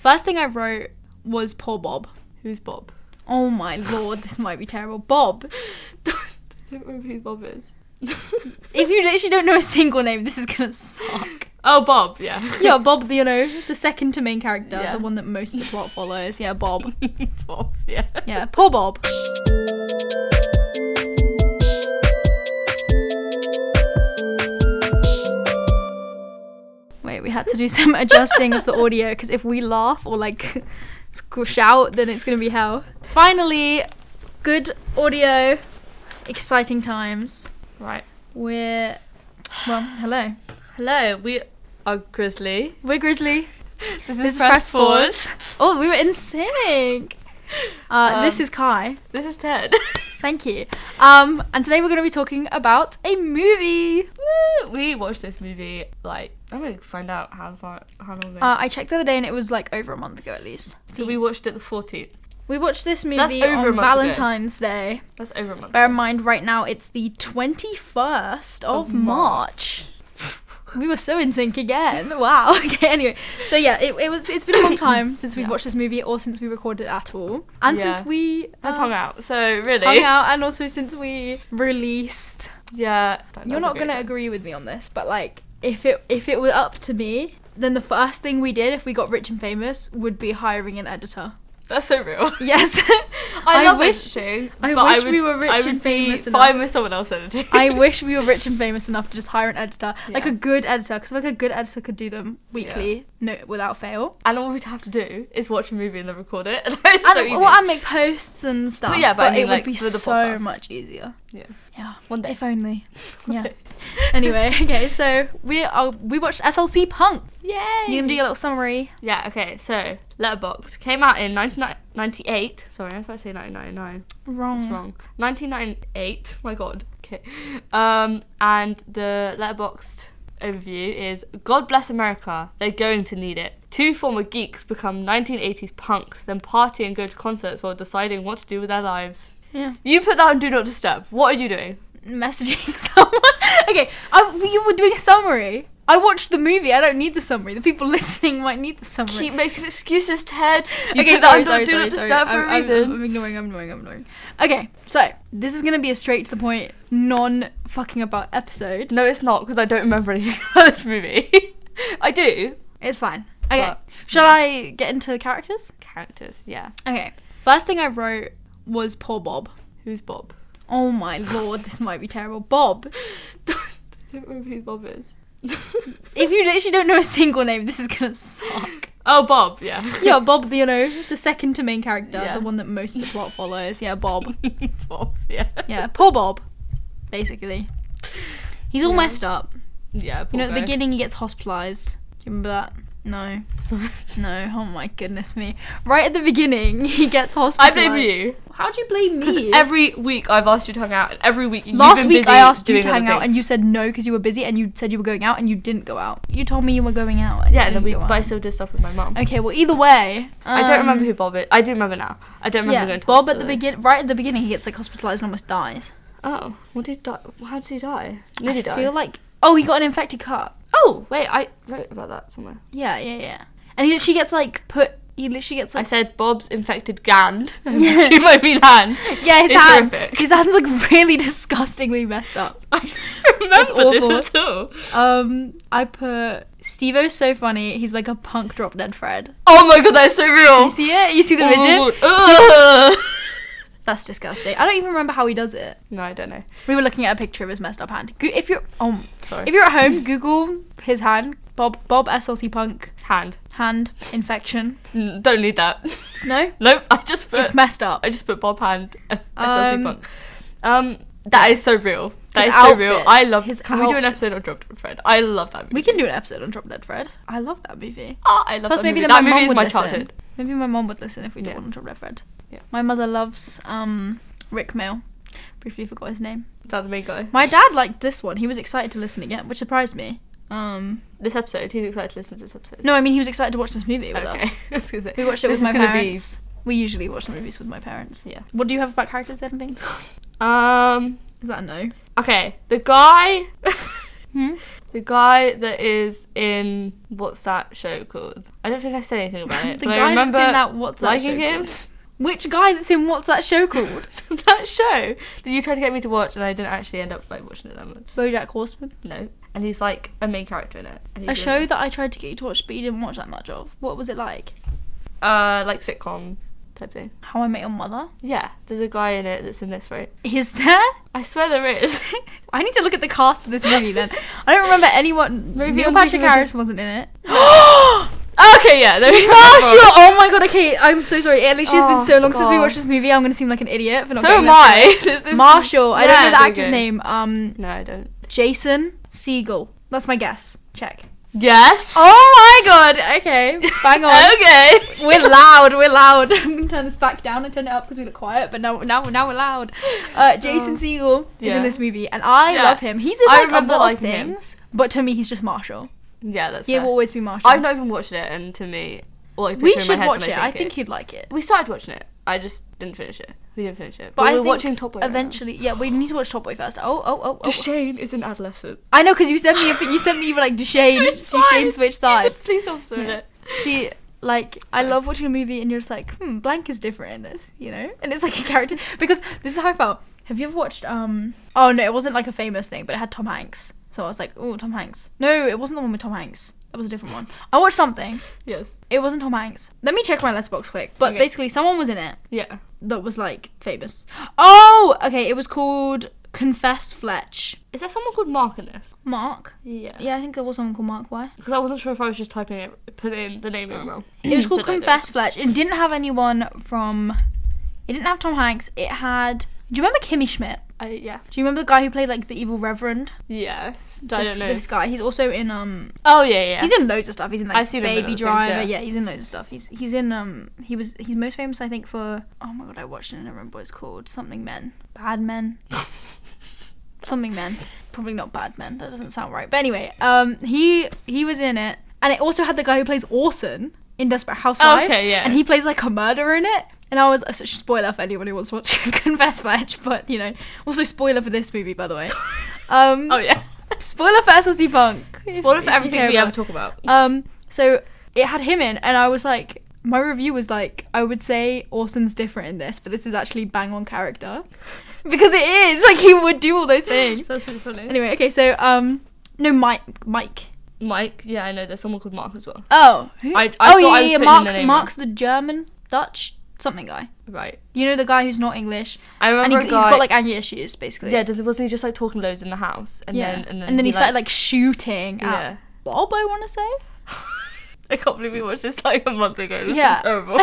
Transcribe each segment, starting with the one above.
First thing I wrote was poor Bob. Who's Bob? Oh my lord, this might be terrible. Bob. I don't remember who Bob is. If you literally don't know a single name, this is gonna suck. Oh, Bob, yeah. Yeah, Bob, the second to main character, Yeah. the one that most of the plot follows. Yeah, Bob. Bob, yeah. Yeah, poor Bob. Wait, we had to do some adjusting of the audio because if we laugh or like shout, then it's gonna be hell. Finally, good audio, exciting times. Right. Hello. Hello, we are GRZLY. We're GRZLY. This This is Press Paws. Oh, we were in sync. This is Kai. This is Ted. Thank you. And today we're going to be talking about a movie. We watched this movie, like, I'm going to find out how long ago. I checked the other day and it was like over a month ago at least. So we watched it the 14th. We watched this that's movie over a on month Valentine's Day. That's over a month Bear in ago. mind, right now it's the 21st of March. We were so in sync again. Wow. Okay, anyway. So yeah, it's been a long time since we've watched this movie or since we recorded it at all. And since we have hung out. So really. Hung out, and also since we released. Yeah. You're not going to agree with me on this, but like if it were up to me, then the first thing we did if we got rich and famous would be hiring an editor. That's so real. Yes. I love wish editing. I but wish would, we were rich I would and famous be enough. fine with someone else editing. I wish we were rich and famous enough to just hire an editor, like Yeah. a good editor, because like a good editor could do them weekly, no, without fail. And all we'd have to do is watch a movie and then record it. It's so easy. And make posts and stuff. But yeah, but I mean, it would like, be for the so podcast. much easier. Yeah. Yeah. One day. If only. One Yeah. day. Anyway, okay, so we watched SLC Punk. Yay! You can do your little summary. Yeah, okay, so Letterboxd came out in 1998. Sorry, I was about to say 1999. Wrong. That's wrong. 1998. My god. Okay. And the Letterboxd overview is: God bless America. They're going to need it. Two former geeks become 1980s punks, then party and go to concerts while deciding what to do with their lives. Yeah. You put that on Do Not Disturb. What are you doing? Messaging someone. Okay, you were doing a summary. I watched the movie. I don't need the summary. The people listening might need the summary. Keep making excuses, Ted. You Okay, put that sorry. on Do Not Disturb for a reason. I'm ignoring. Okay, so this is gonna be a straight to the point, non-fucking about episode. No, it's not, because I don't remember anything about this movie. I do. It's fine. Okay, But- shall I get into the characters? Characters, yeah. Okay, first thing I wrote was poor Bob. Who's Bob? Oh my lord, this might be terrible. Bob. I don't remember who Bob is. If you literally don't know a single name, this is gonna suck. Oh, Bob, yeah. Yeah, Bob, the second to main character, Yeah. the one that most of the plot follows. Yeah, Bob. Bob, yeah. Yeah, poor Bob, basically. He's all Yeah. messed up. Yeah, poor You know, at the guy. beginning he gets hospitalised. Do you remember that? No. No, oh my goodness me. Right at the beginning, he gets hospitalised. I blame you. How do you blame Because me? every week I've asked you to hang out, and every week you've Last been week busy I asked you doing to hang other out and things. you said no because you were busy and you said you were going out and you didn't go out. You told me you were going out and Yeah, you and then didn't go but I out. still did stuff with my mum. Okay, well either way. I don't remember who Bob is. I do remember now. I don't remember going to Bob at the hospital, right at the beginning he gets like hospitalised and almost dies. though. Oh, what did he die? How did he die? Nearly I died. feel like he got an infected cut. Oh, wait, I wrote about that somewhere. Yeah. And he literally gets like I said Bob's infected gland. She might mean hand. yeah, his It's hand. horrific. His hand's like really disgustingly messed up. I don't remember It's this at all. I put Steve-O's so funny. He's like a punk drop dead Fred. Oh my god, that is so real. You see it? You see the vision? Ugh. That's disgusting. I don't even remember how he does it. No, I don't know. We were looking at a picture of his messed up hand. If you're Sorry. if you're at home, Google his hand. Bob SLC punk Hand. infection. Don't need that. No, Nope. I just put it's messed up. Bob hand. Um, That is so real. That his is so real. outfits, I love. his Can we do an outfits. episode on Drop Dead Fred? I love that movie. We can do an episode on Drop Dead Fred. I love that movie. Oh, I love Plus, that maybe movie. then That my movie mum is would my listen. childhood. Maybe my mom would listen if we did Yeah. one on Drop Dead Fred. Yeah. My mother loves Rick Mail. Briefly forgot his name. Is that the main guy? My dad liked this one. He was excited to listen again, which surprised me. This episode. He's excited to listen to this episode. No, I mean he was excited to watch this movie with Okay. us. I was gonna say. We watched it This with my is gonna be- parents. We usually watch the movies with my parents. Yeah. What do you have about characters? Anything? Um. Is that a no? Okay. The guy. The guy that is in what's that show called? I don't think I said anything about it. The but guy I remember that's in that What's That liking show him. called? Which guy that's in What's That show called? That show that you tried to get me to watch, and I didn't actually end up like watching it that much. BoJack Horseman. No, and he's like a main character in it. And he's A really show nice. that I tried to get you to watch, but you didn't watch that much of. What was it like? Like sitcom type thing. How I Met Your Mother. Yeah, there's a guy in it that's in this, right? Is there? I swear there is. I need to look at the cast of this movie then. I don't remember anyone. Maybe Neil I'm Patrick thinking of Harris wasn't in it. Okay, yeah. There we go. Marshall! Oh my god, okay, I'm so sorry. At least it's been Oh, so long since we God. watched this movie, I'm gonna seem like an idiot for not So getting am I. this right. Marshall, I don't Yeah, know the there you actor's go. name. No, I don't. Jason Segel. That's my guess. Check. Yes. Oh my god, okay. Bang on. Okay. We're loud. I'm gonna turn this back down and turn it up because we look quiet, but now we're loud. Jason Segel is Yeah. in this movie, and I Yeah. love him. He's in I like a remember lot of liking him. things, but to me, he's just Marshall. Yeah, that's He fair. will always be Marshall. I've not even watched it, and to me, all I we picture in my should head watch when it. I think you'd like it. we started watching it. I just didn't finish it. We didn't finish it. But I we're think watching Top Boy. eventually, yeah, we need to watch Top Boy first. Oh. Duchesne is in adolescence. I know, because you sent me. You were like Duchesne. Switch Duchesne switched sides. He's a police officer in Yeah. it. See, like, I love watching a movie and you're just like, blank is different in this, you know? And it's like a character, because this is how I felt. Have you ever watched, oh no, it wasn't like a famous thing, but it had Tom Hanks. So I was like, oh, Tom Hanks. No, it wasn't the one with Tom Hanks. That was a different one. I watched something. Yes. It wasn't Tom Hanks. Let me check my letterbox quick. But Okay. basically, someone was in it Yeah. that was, like, famous. Oh, okay, it was called Confess Fletch. Is there someone called Mark in this? Mark? Yeah. Yeah, I think there was someone called Mark. Why? Because I wasn't sure if I was just typing it, putting the name in wrong. It was called But I don't. Confess Fletch. It didn't have anyone from... It didn't have Tom Hanks. It had... Do you remember Kimmy Schmidt? Yeah. Do you remember the guy who played, like, the evil reverend? Yes. I don't know. This guy. He's also in, Oh, yeah. He's in loads of stuff. He's in, like, I've seen him in Baby other things, Driver. yeah. Yeah, he's in loads of stuff. He's in, he's most famous, I think, for... Oh, my God, I watched it and I don't remember what it's called. Something Men. Bad Men. Something Men. Probably not Bad Men. That doesn't sound right. But anyway, he was in it. And it also had the guy who plays Orson in Desperate Housewives. Okay, yeah. And he plays, like, a murderer in it. And I was... Spoiler for anyone who wants to watch Confess Fletch. But, you know. Also, spoiler for this movie, by the way. Oh, yeah. Spoiler for SLC Punk. Spoiler for everything we ever talk. talk about. So it had him in, and I was like, my review was like, I would say Orson's different in this, but this is actually bang on character. Because it is, like, he would do all those things. That's pretty funny. Anyway, okay, so, no, Mike. Mike, yeah, I know. There's someone called Mark as well. Oh. Who? I thought I was putting the name Mark's the German, Dutch, something guy. Right. You know, the guy who's not English. I remember And he's got, like, anger issues, basically. Yeah, wasn't he just, like, talking loads in the house? And then he started, like, shooting Yeah. at Bob, I want to say. I can't believe we watched this, like, a month ago. This Yeah. is terrible.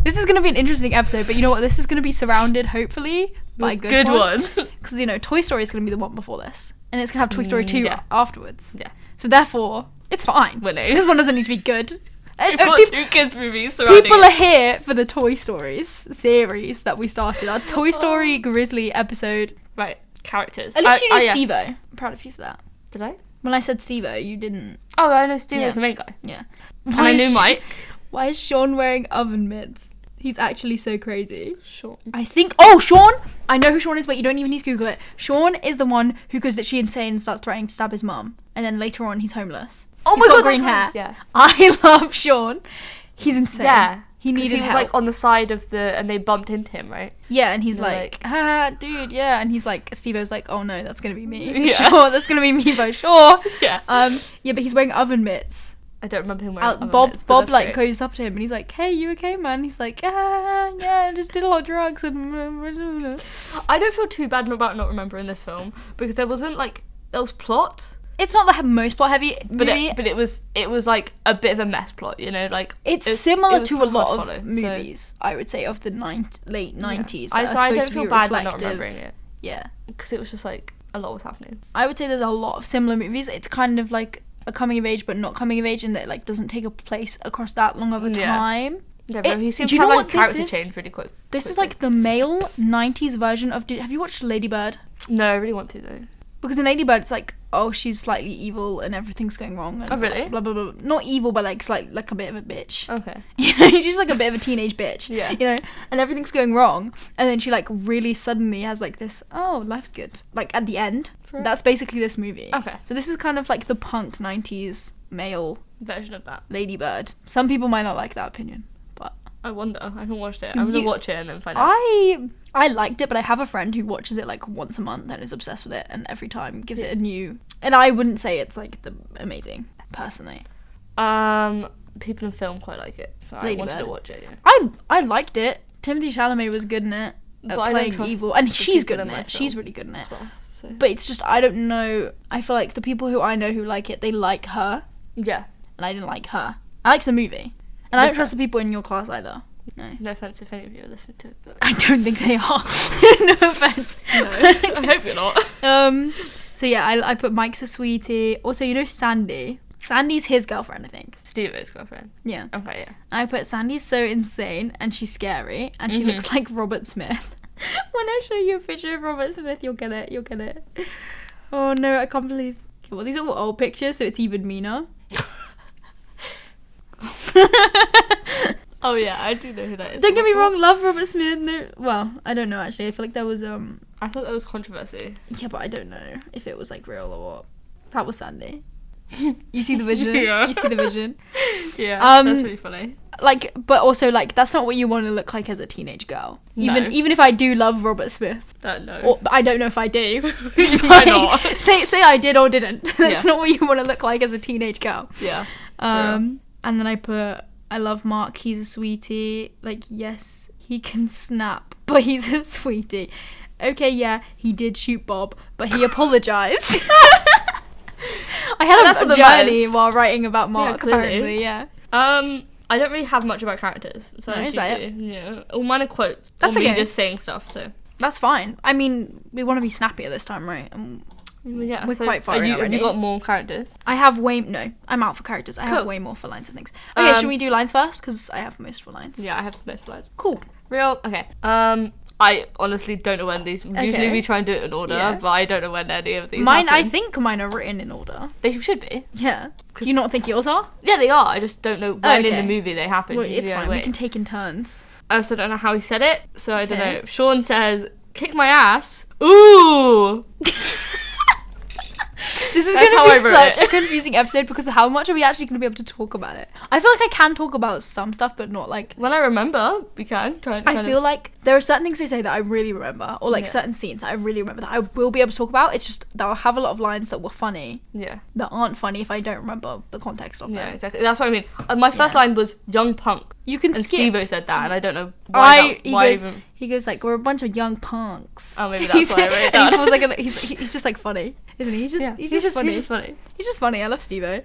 This is going to be an interesting episode, but you know what? This is going to be surrounded, hopefully, by good ones. ones. Because, you know, Toy Story is going to be the one before this. And it's going to have Toy Story 2 yeah. afterwards. Yeah. So therefore, it's fine. Winning. This one doesn't need to be good. We've got two kids movies surrounding People it. are here for the Toy Stories series that we started. Our Toy Story GRZLY episode. Right. Characters. At least you knew yeah. Steve-O. I'm proud of you for that. Did I? When I said Steve-O, you didn't... Oh, I know Steve Yeah. was the main guy. Yeah. And I knew Mike. Why is Sean wearing oven mitts? He's actually so crazy. Sure. I think... Oh, Sean! I know who Sean is, but you don't even need to Google it. Sean is the one who goes literally insane and starts threatening to stab his mum. And then later on, he's homeless. Oh He's my got god, green that hair. guy. Yeah. I love Sean. He's insane. Yeah. He 'Cause needed he was help. like on the side of the, and they bumped into him, right? Yeah, and he's They're like, dude, yeah. And he's like, Steve-O's like, oh no, that's going to be me. For Yeah. sure, that's going to be me for sure. Yeah. Yeah, but he's wearing oven mitts. I don't remember him wearing Bob like goes up to him and he's like, hey, you okay, man? He's like, yeah, I just did a lot of drugs and... I don't feel too bad about not remembering this film because there wasn't like, there was plot. It's not the most plot heavy movie. But it was like a bit of a mess plot, you know, like It's it was similar to a quite hard lot to of follow, so- movies, I would say, of the late 90s. I that are don't supposed to feel be bad about not reflective. remembering it Yeah. because it was just like a lot was happening. I would say there's a lot of similar movies. It's kind of like a coming of age, but not coming of age, in that it like doesn't take a place across that long of a Yeah. time. Yeah, but he seems do to you have know like a what character this is? change really quick. This is quickly. like the male 90s version of... Have you watched Lady Bird? No, I really want to though. Because in Lady Bird, it's like oh, she's slightly evil and everything's going wrong. And Oh, really? Blah, blah, blah, blah. Not evil, but like slightly, like a bit of a bitch. Okay. You know, she's like a bit of a teenage bitch. Yeah. You know, and everything's going wrong. And then she like really suddenly has like this, oh, life's good. Like at the end. That's basically this movie. Okay. So this is kind of like the punk 90s male Version of that. ladybird. Some people might not like that opinion, but I wonder. I haven't watched it. I'm gonna watch it and then find out. I liked it, but I have a friend who watches it like once a month and is obsessed with it, and every time gives it a new. And I wouldn't say it's like the amazing, personally. People in film quite like it, so I wanted to watch it. Yeah. I liked it. Timothy Chalamet was good in it, at playing evil, and she's good in it. She's really good in it. So. But it's just I don't know. I feel like the people who I know who like it, they like her. Yeah. And I didn't like her. I liked the movie, and I don't trust the people in your class either. No offense if any of you are listening to it. But I don't think they are. No offense. No, I hope you're not. So yeah, I put Mike's a sweetie. Also, you know Sandy. Sandy's his girlfriend, I think. Steve-O's girlfriend. Yeah. Okay, yeah. I put Sandy's so insane and she's scary and she looks like Robert Smith. When I show you a picture of Robert Smith, you'll get it. You'll get it. Oh no, I can't believe. Okay, well, these are all old pictures, so it's even meaner. Oh yeah, I do know who that is. Don't get me wrong, love Robert Smith. No, well, I don't know actually. I feel like there was I thought that was controversy. Yeah, but I don't know if it was like real or what. That was Sandy. You see the vision? Yeah. You see the vision? Yeah, that's really funny. Like, but also like that's not what you want to look like as a teenage girl. No. Even if I do love Robert Smith. No. Or, I don't know if I do. Why not? say I did or didn't. That's Yeah. not what you want to look like as a teenage girl. Yeah. And then I put, I love Mark, he's a sweetie. Like, yes, he can snap, but he's a sweetie. Okay, yeah, he did shoot Bob, but he apologized. I had a journey while writing about Mark, apparently, yeah. I don't really have much about characters, so No, say it. Yeah, all mine are quotes. That's or me okay. just saying stuff. So That's fine. I mean, we want to be snappier this time, right? yeah, we're quite far in Have already. you got more characters? I have no, I'm out for characters. I have way more for lines and things. Okay, should we do lines first? Because I have most for lines. Yeah, I have most lines. Cool. Okay. I honestly don't know when these. Usually we try and do it in order, but I don't know when any of these. Mine, happen. I think mine are written in order. They should be. Yeah. Do you not think yours are? Yeah, they are. I just don't know when in the movie they happen. Well, it's fine. We can take in turns. I also don't know how he said it, so I don't know. Sean says, "Kick my ass." Ooh. This is going to be such a confusing episode because how much are we actually going to be able to talk about it? I feel like I can talk about some stuff, but not like... When I remember, we can. I feel like there are certain things they say that I really remember, or like certain scenes that I really remember that I will be able to talk about. It's just that I'll have a lot of lines that were funny. Yeah. That aren't funny if I don't remember the context of them. Yeah, exactly. That's what I mean. My first line was young punk. You can and skip. Steve-O said that, and I don't know why. He goes like, we're a bunch of young punks. Oh, maybe that's why I wrote it down. And he feels like he's just like funny, isn't he? He's just funny. He's just funny. He's just funny. I love Steve-O.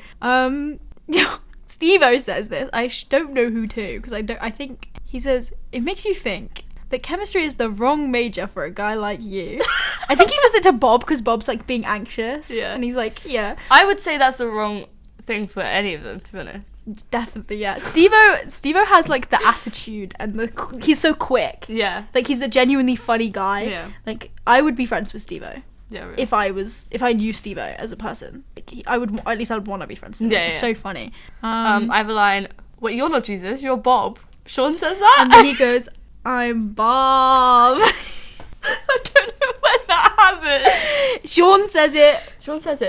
Steve-O says this. I don't know who to, because I think he says it makes you think that chemistry is the wrong major for a guy like you. I think he says it to Bob because Bob's like being anxious. Yeah. And he's like, yeah. I would say that's the wrong thing for any of them, to be honest. Definitely, yeah. Steve-O has like the attitude and he's so quick. Yeah. Like he's a genuinely funny guy. Yeah. Like I would be friends with Steve-O. Yeah, really. If I knew Steve-O as a person, like I would want to be friends with him. He's so funny. I have a line. Wait, you're not Jesus, you're Bob. Sean says that, and then he goes, "I'm Bob." I don't know when that happened. Sean says it.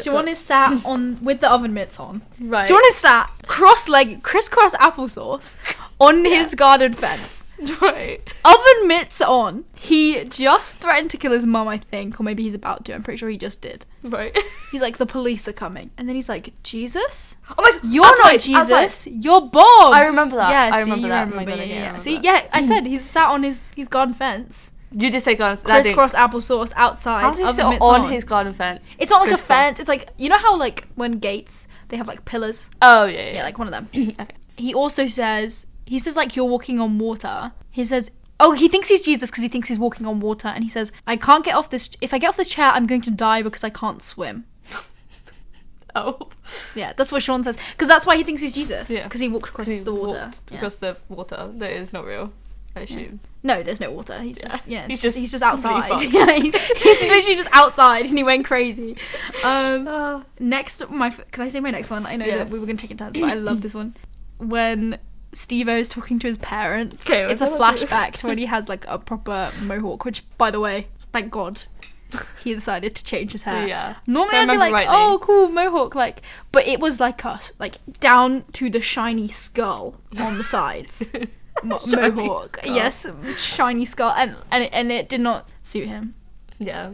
Sean is sat on with the oven mitts on. Right. Sean is sat crisscross applesauce on his garden fence. Right. Oven mitts on. He just threatened to kill his mum, I think, or maybe he's about to. I'm pretty sure he just did. Right. He's like, the police are coming, and then he's like, Jesus? Oh my! You're not Jesus. You're Bob. I remember that. Yeah, I remember that. I said he's sat on his garden fence. You did say garden. Crisscross applesauce outside. How did he sit on his garden fence? It's not like a fence. It's like, you know how like when gates they have like pillars. Oh yeah. Yeah, like one of them. Okay. He also says like you're walking on water. He says, oh, he thinks he's Jesus because he thinks he's walking on water, and he says, I can't get off this. If I get off this chair, I'm going to die because I can't swim. Oh. Yeah, that's what Sean says, because that's why he thinks he's Jesus. Yeah. Because he walked across the water. Across the water that is not real. I assume. No, there's no water. He's just He's he's just completely outside. fucked. Yeah, he's literally just outside, and he went crazy. Next, can I say my next one? I know that we were gonna take it turns, but I love this one. When Steve-O's talking to his parents, it's a flashback to when he has like a proper mohawk. Which, by the way, thank God, he decided to change his hair. Yeah. Normally I'd be like, oh, cool, mohawk, like, but it was like down to the shiny skull on the sides. Mohawk, skull. Yes, shiny skull, and it did not suit him. Yeah,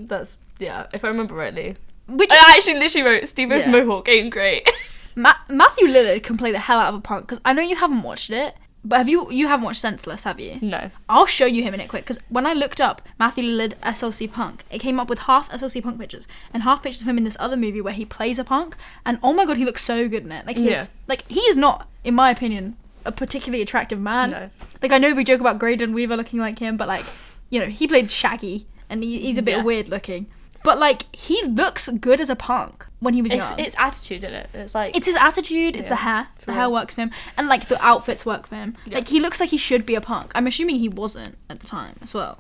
if I remember rightly. Which I actually literally wrote Steve-O's mohawk ain't great. Matthew Lillard can play the hell out of a punk, because I know you haven't watched it, but you haven't watched Senseless, have you? No. I'll show you him in it quick, because when I looked up Matthew Lillard SLC punk, it came up with half SLC punk pictures and half pictures of him in this other movie where he plays a punk, and oh my god, he looks so good in it. Like he is not, in my opinion, a particularly attractive man. No. Like, I know we joke about Graydon Weaver looking like him, but like, you know, he played Shaggy, and he's a bit weird looking. But like, he looks good as a punk when he was young. It's attitude in it. It's like, it's his attitude. It's the hair. The hair works for him, and like the outfits work for him. Yeah. Like, he looks like he should be a punk. I'm assuming he wasn't at the time as well.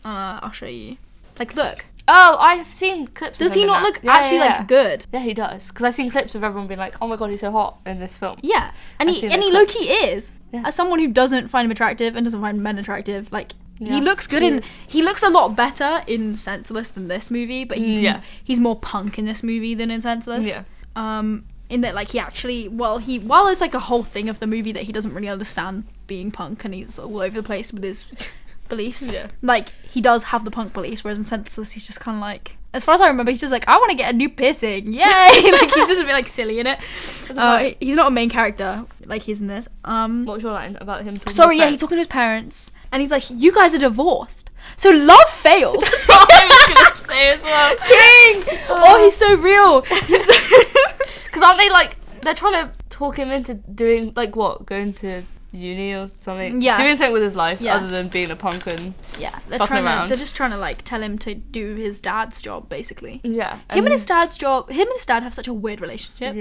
I'll show you. Like, look. Oh, I've seen clips. Does he not look like good? Yeah, he does. Because I've seen clips of everyone being like, "Oh my god, he's so hot" in this film. Yeah, and he low-key is. Yeah. As someone who doesn't find him attractive and doesn't find men attractive, like, he looks good he looks a lot better in Senseless than this movie, but he's more punk in this movie than in Senseless. Yeah. In that, like, he actually, while it's like a whole thing of the movie that he doesn't really understand being punk, and he's all over the place with his beliefs. Yeah. Like, he does have the punk beliefs, whereas in Senseless he's just kind of like, as far as I remember, he's just like, I want to get a new piercing, yay! Like, he's just a bit like silly in it. He's not a main character like he's in this. What was your line about him? He's talking to his parents, and he's like, you guys are divorced, so love failed. That's what I was gonna say as well. King! Oh, he's so real. Because aren't they like, they're trying to talk him into doing like what, going to uni or something, doing something with his life other than being a punk and they're just trying to like tell him to do his dad's job, basically. Him and his dad have such a weird relationship,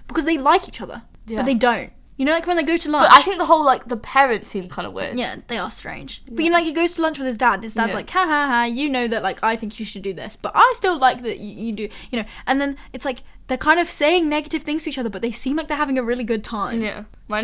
because they like each other, but they don't, you know, like when they go to lunch. But I think the whole, like, the parents seem kind of weird. Yeah, they are strange. But you know, like, he goes to lunch with his dad, and his dad's like, ha ha ha, you know that, like, I think you should do this, but I still like that you do, you know. And then it's like, they're kind of saying negative things to each other, but they seem like they're having a really good time. Yeah. My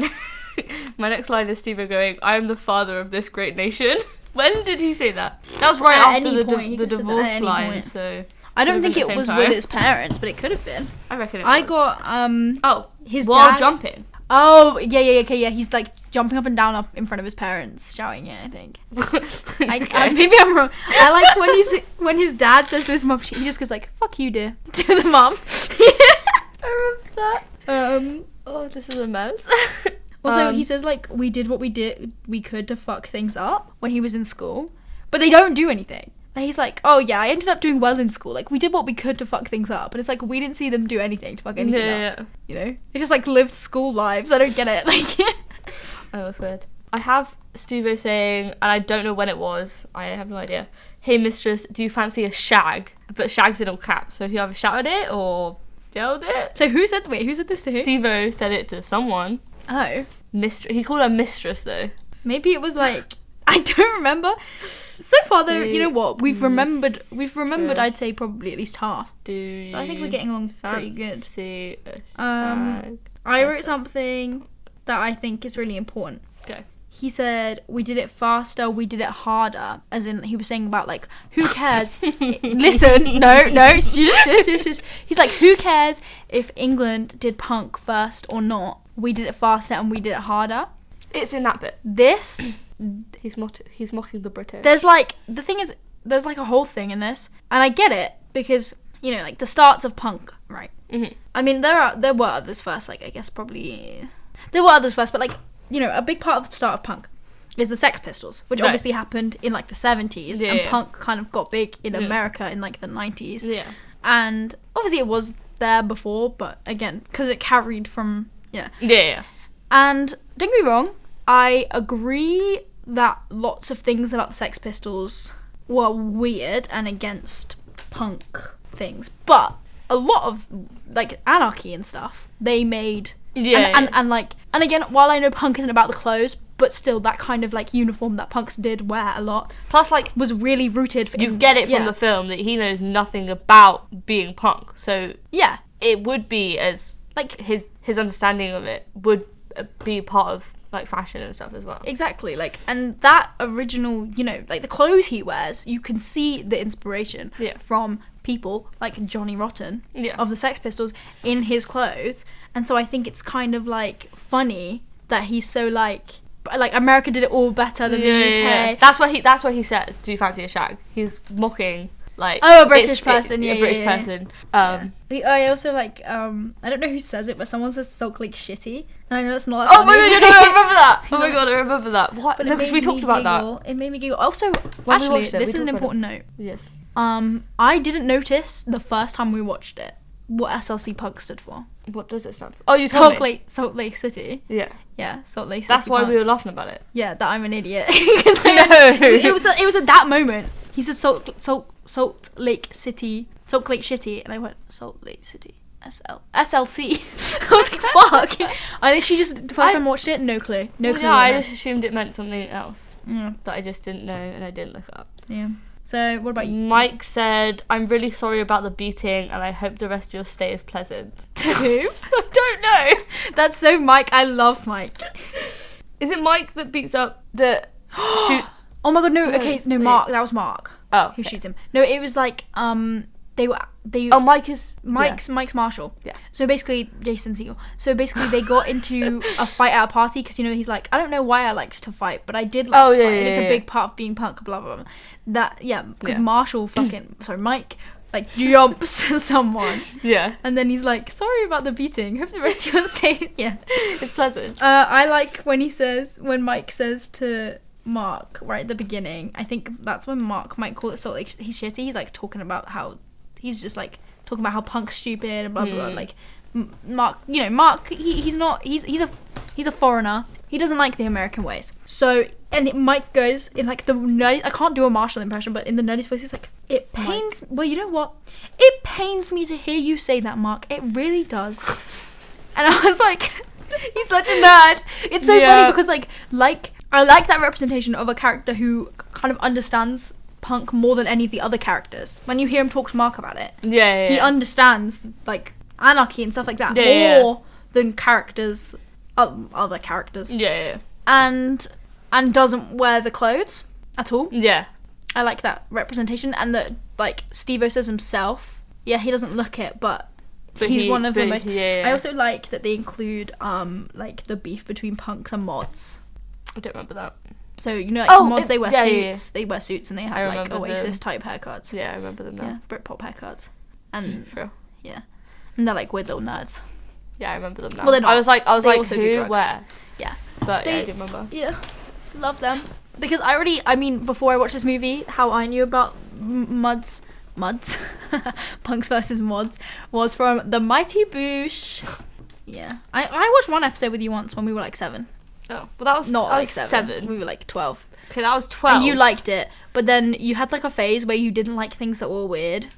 next line is Steve going, I am the father of this great nation. When did he say that? That was right after the divorce line, so... I don't think it was with his parents, but it could have been. I reckon it was. I got, his dad... jumping. Oh, yeah, he's like jumping up and down up in front of his parents, shouting it, I think. Maybe I'm wrong. I like when his dad says to his mum, he just goes like, fuck you, dear, to the mum. I remember that. Oh, this is a mess. Also, he says, like, we did what we could to fuck things up when he was in school, but they don't do anything. And he's like, oh yeah, I ended up doing well in school. Like, we did what we could to fuck things up. And it's like, we didn't see them do anything to fuck anything up. You know? They just, like, lived school lives. I don't get it. Like, oh, that's weird. I have Steve-O saying, and I don't know when it was, I have no idea, hey mistress, do you fancy a shag? But shag's in all caps, so he either shouted it or yelled it. So who said this to who? Steve-O said it to someone. Oh. He called her mistress, though. Maybe it was like, I don't remember. So far, though, you know what? We've remembered. I'd say probably at least half. So I think we're getting along pretty good. I wrote something that I think is really important. Okay. He said, we did it faster, we did it harder. As in, he was saying about, like, who cares? Listen, no. He's like, who cares if England did punk first or not? We did it faster and we did it harder. It's in that bit. This... He's mocking the British. There's like, the thing is, there's like a whole thing in this, and I get it, because, you know, like, the starts of punk, right? Mm-hmm. I mean, there were others first, like, I guess probably there were others first, but, like, you know, a big part of the start of punk is the Sex Pistols, which obviously happened in, like, the 70s, and punk kind of got big in America in, like, the 90s. Yeah. And obviously it was there before, but again, because it carried from, Yeah. And don't get me wrong, I agree that lots of things about the Sex Pistols were weird and against punk things, but a lot of, like, Anarchy and stuff they made, and again, while I know punk isn't about the clothes, but still that kind of like uniform that punks did wear a lot. Plus, like, was really rooted for you get it from the film that he knows nothing about being punk, so yeah, it would be as like his understanding of it would be part of like fashion and stuff as well. Exactly, like, and that original, you know, like the clothes he wears, you can see the inspiration from people like Johnny Rotten of the Sex Pistols in his clothes. And so I think it's kind of like funny that he's so like America did it all better than the UK. Yeah. That's what he says. Do you fancy a shag? He's mocking like a British person. A British person. I also like I don't know who says it, but someone says Salt Lake Shitty, and I know that's not. Oh my god, I remember that. Oh my god, I remember that. What? But no, because we talked about that. It made me giggle. Also, actually, this is an important note. Yes. I didn't notice the first time we watched it what SLC Punk stood for. What does it stand for? Oh, you told me. Salt Lake City. Yeah, Salt Lake City. That's why Punk. we were laughing about it. Yeah, that I'm an idiot. It was at that moment. He said Salt Lake City, Salt Lake Shitty, and I went Salt Lake City. SLC. I was like, fuck. I think she just the first time I watched it, no clue. No clue. Yeah, I just assumed it meant something else. Yeah. That I just didn't know and I didn't look it up. Yeah. So what about you? Mike said, "I'm really sorry about the beating and I hope the rest of your stay is pleasant." To who? I don't know. That's so Mike. I love Mike. Is it Mike that beats up the shoots? Oh my god, no. Okay, no, Mark. That was Mark. Oh, who shoots him? No, it was like they. Oh, Mike's Marshall. Yeah. So basically, Jason Segel. So basically, they got into a fight at a party because, you know, he's like, I don't know why I liked to fight, but I did like to fight. And it's a big part of being punk. Blah blah blah. Because Marshall Mike like jumps someone. Yeah. And then he's like, sorry about the beating. Hope the rest of you stay. Yeah. It's pleasant. I like when Mike says to Mark right at the beginning. I think that's when Mark might call it Salt Lake. He's shitty. He's like talking about how. He's just like talking about how punk's stupid and blah blah blah. Like Mark, you know, Mark. He's a foreigner. He doesn't like the American ways. So Mike goes in like the nerdy. I can't do a Marshall impression, but in the nerdy voice, he's like, "It pains." Mike. Well, you know what? It pains me to hear you say that, Mark. It really does. And I was like, he's such a nerd. It's so funny because like I like that representation of a character who kind of understands punk more than any of the other characters. When you hear him talk to Mark about it, he understands like anarchy and stuff like that more than characters, other characters. And doesn't wear the clothes at all. I like that representation, and that like Steve-O says himself. Yeah, he doesn't look it, but he's one of the most. I also like that they include like the beef between punks and mods. I don't remember that. So, you know, like mods, they wear suits. They wear suits and they have like Oasis type haircuts. Yeah, I remember them now. Yeah, Britpop haircuts. And for real. Yeah. And they're like weird little nerds. Yeah, I remember them now. Well, they're not. I was like, also who, where? Yeah. But yeah, I do remember. Yeah. Love them. Because before I watched this movie, how I knew about mods, punks versus mods, was from The Mighty Boosh. Yeah. I watched one episode with you once when we were like 7. Oh, well, that was not like 7. We were like 12. Okay, that was 12. And you liked it, but then you had like a phase where you didn't like things that were weird.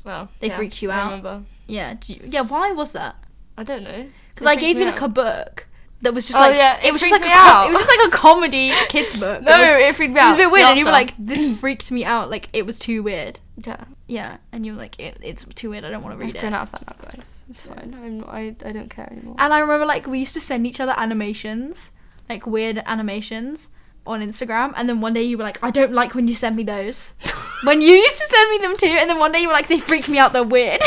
Well, they freaked you out. I remember. Yeah. Why was that? I don't know. Because I gave you like a book that was just it was just like it was just like a comedy kids book. No, it freaked me out. It was a bit weird, and you were like, "This freaked me out. Like it was too weird." Yeah. Yeah, and you were like, "It's too weird. I don't want to read it." I've grown out of that now, guys. It's fine. I don't care anymore. And I remember like we used to send each other animations. Like weird animations on Instagram, and then one day you were like, I don't like when you send me those. When you used to send me them too, and then one day you were like, they freak me out, they're weird.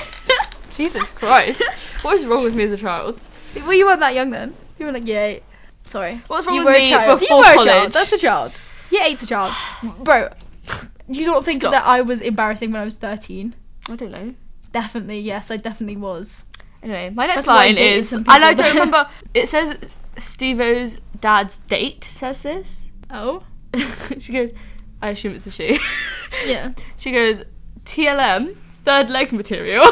Jesus Christ. What is wrong with me as a child? Well, you weren't that young then. You were like, yeah. Sorry. What's wrong with me before you were college? A child. That's a child. Yeah, 8's a child. Bro, you don't think that I was embarrassing when I was 13? I don't know. Definitely, yes, I definitely was. Anyway, my next line is, and I don't remember, it says Steve-O's dad's date says this. Oh. She goes, I assume it's a she. Yeah. She goes, TLM, third leg material.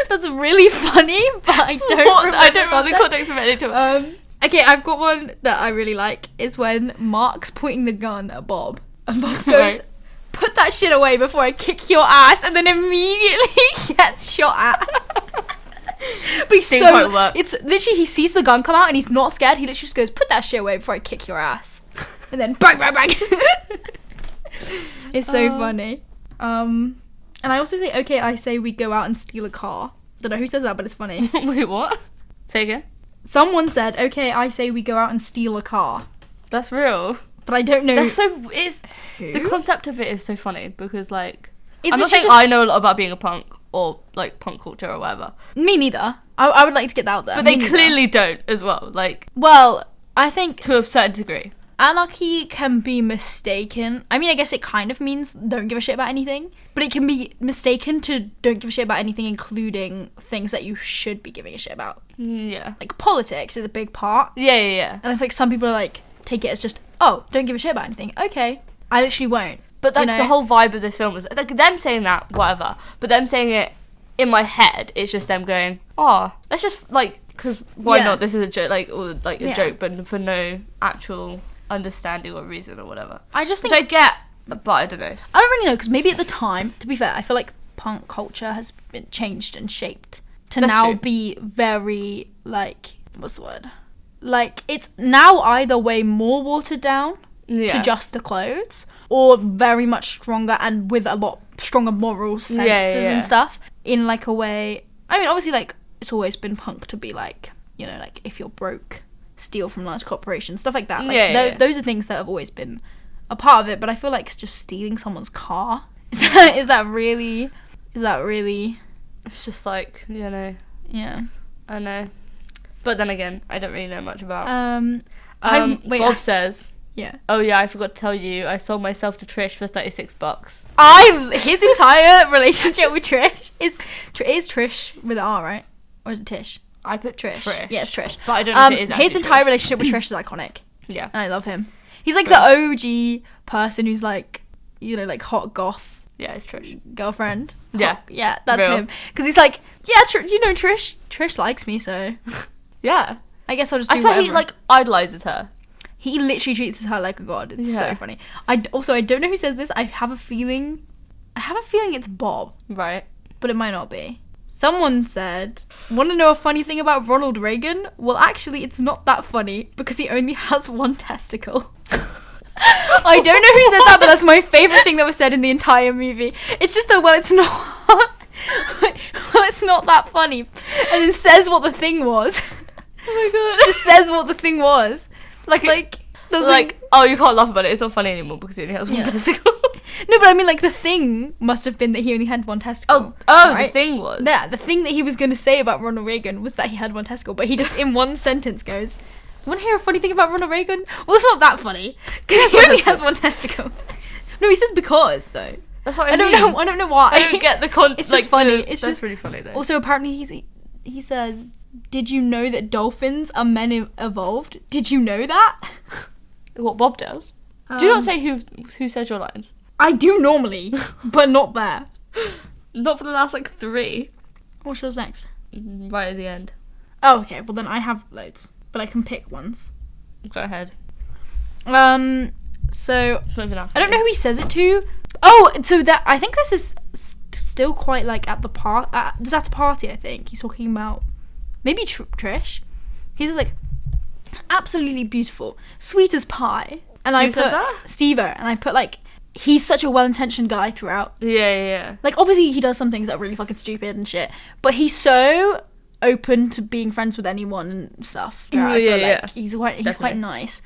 That's really funny, but I don't remember the context of it. Okay, I've got one that I really like. Is when Mark's pointing the gun at Bob, and Bob goes, put that shit away before I kick your ass, and then immediately gets shot at. But he's Didn't quite work. it's literally, he sees the gun come out and he's not scared. He literally just goes, put that shit away before I kick your ass. And then bang, bang, bang. It's so funny. And I also say, okay, I say we go out and steal a car. Don't know who says that, but it's funny. Wait, what? Say again? Someone said, okay, I say we go out and steal a car. That's real. But I don't know. The concept of it is so funny because, like, It's I'm not saying I know a lot about being a punk or, like, punk culture or whatever. Me neither. I would like to get that out there. But they clearly don't as well. Like, well, I think to a certain degree. Anarchy can be mistaken. I mean, I guess it kind of means don't give a shit about anything. But it can be mistaken to don't give a shit about anything, including things that you should be giving a shit about. Yeah. Like, politics is a big part. Yeah. And I think some people are like, take it as just, oh, don't give a shit about anything. Okay. I literally won't. But like, the whole vibe of this film was like them saying that, whatever. But them saying it in my head, it's just them going, oh, let's just, like, because why not? This is a joke, like, or like a joke, but for no actual understanding or reason or whatever. I just think, which I get, but I don't know. I don't really know, because maybe at the time, to be fair, I feel like punk culture has been changed and shaped to be very, like, what's the word? Like, it's now either way more watered down to just the clothes, or very much stronger and with a lot stronger moral senses and stuff, in like a way. I mean, obviously, like, it's always been punk to be like, you know, like, if you're broke, steal from large corporations, stuff like that. Like, those are things that have always been a part of it. But I feel like it's just stealing someone's car. Is that really? It's just like, you know. Yeah. I know. But then again, I don't really know much about. Bob says. Yeah. Oh yeah, I forgot to tell you. I sold myself to Trish for $36. His entire relationship with Trish is Trish with an R, right? Or is it Tish? I put Trish. Trish. Yeah, it's Trish. But I don't know if it is actually his entire Trish. relationship with Trish is iconic. Yeah. And I love him. He's like the OG person who's like, you know, like hot goth. Yeah, it's Trish. Girlfriend. Yeah. Yeah, that's Real. him. Because he's like, yeah, you know, Trish likes me, so. Yeah. I guess I'll just do whatever. whatever. He, like, idolizes her. He literally treats her like a god. It's so funny. I don't know who says this. I have a feeling it's Bob. Right. But it might not be. Someone said, want to know a funny thing about Ronald Reagan? Well, actually, it's not that funny because he only has one testicle. I don't know who said that, but that's my favourite thing that was said in the entire movie. It's just that, well, it's not that funny. And then says what the thing was. Oh my god. Just says what the thing was. Doesn't, like, oh, you can't laugh about it. It's not funny anymore because he only has one testicle. No, but I mean, like, the thing must have been that he only had one testicle. Right? The thing was. Yeah, the thing that he was going to say about Ronald Reagan was that he had one testicle, but he just, in one sentence, goes, want to hear a funny thing about Ronald Reagan? Well, it's not that funny, because he only has one testicle. No, he says because, though. That's what I mean. I don't know why. I don't get the concept. It's just funny. That's really funny, though. Also, apparently, he says, did you know that dolphins are men evolved? Did you know that? What Bob does? Do not say who says your lines. I do normally, but not there. Not for the last, like, 3. What show's next? Right at the end. Oh, okay. Well, then I have loads, but I can pick ones. Go ahead. So It's not even that I don't know funny. who he says it to. Oh, so that I think this is still quite like at the this at a party. I think he's talking about maybe Trish. He's like absolutely beautiful, sweet as pie, and I Who says put that? Steve-O, and I put like he's such a well-intentioned guy throughout. Yeah. Like obviously he does some things that are really fucking stupid and shit, but he's so open to being friends with anyone and stuff. I feel like he's quite nice.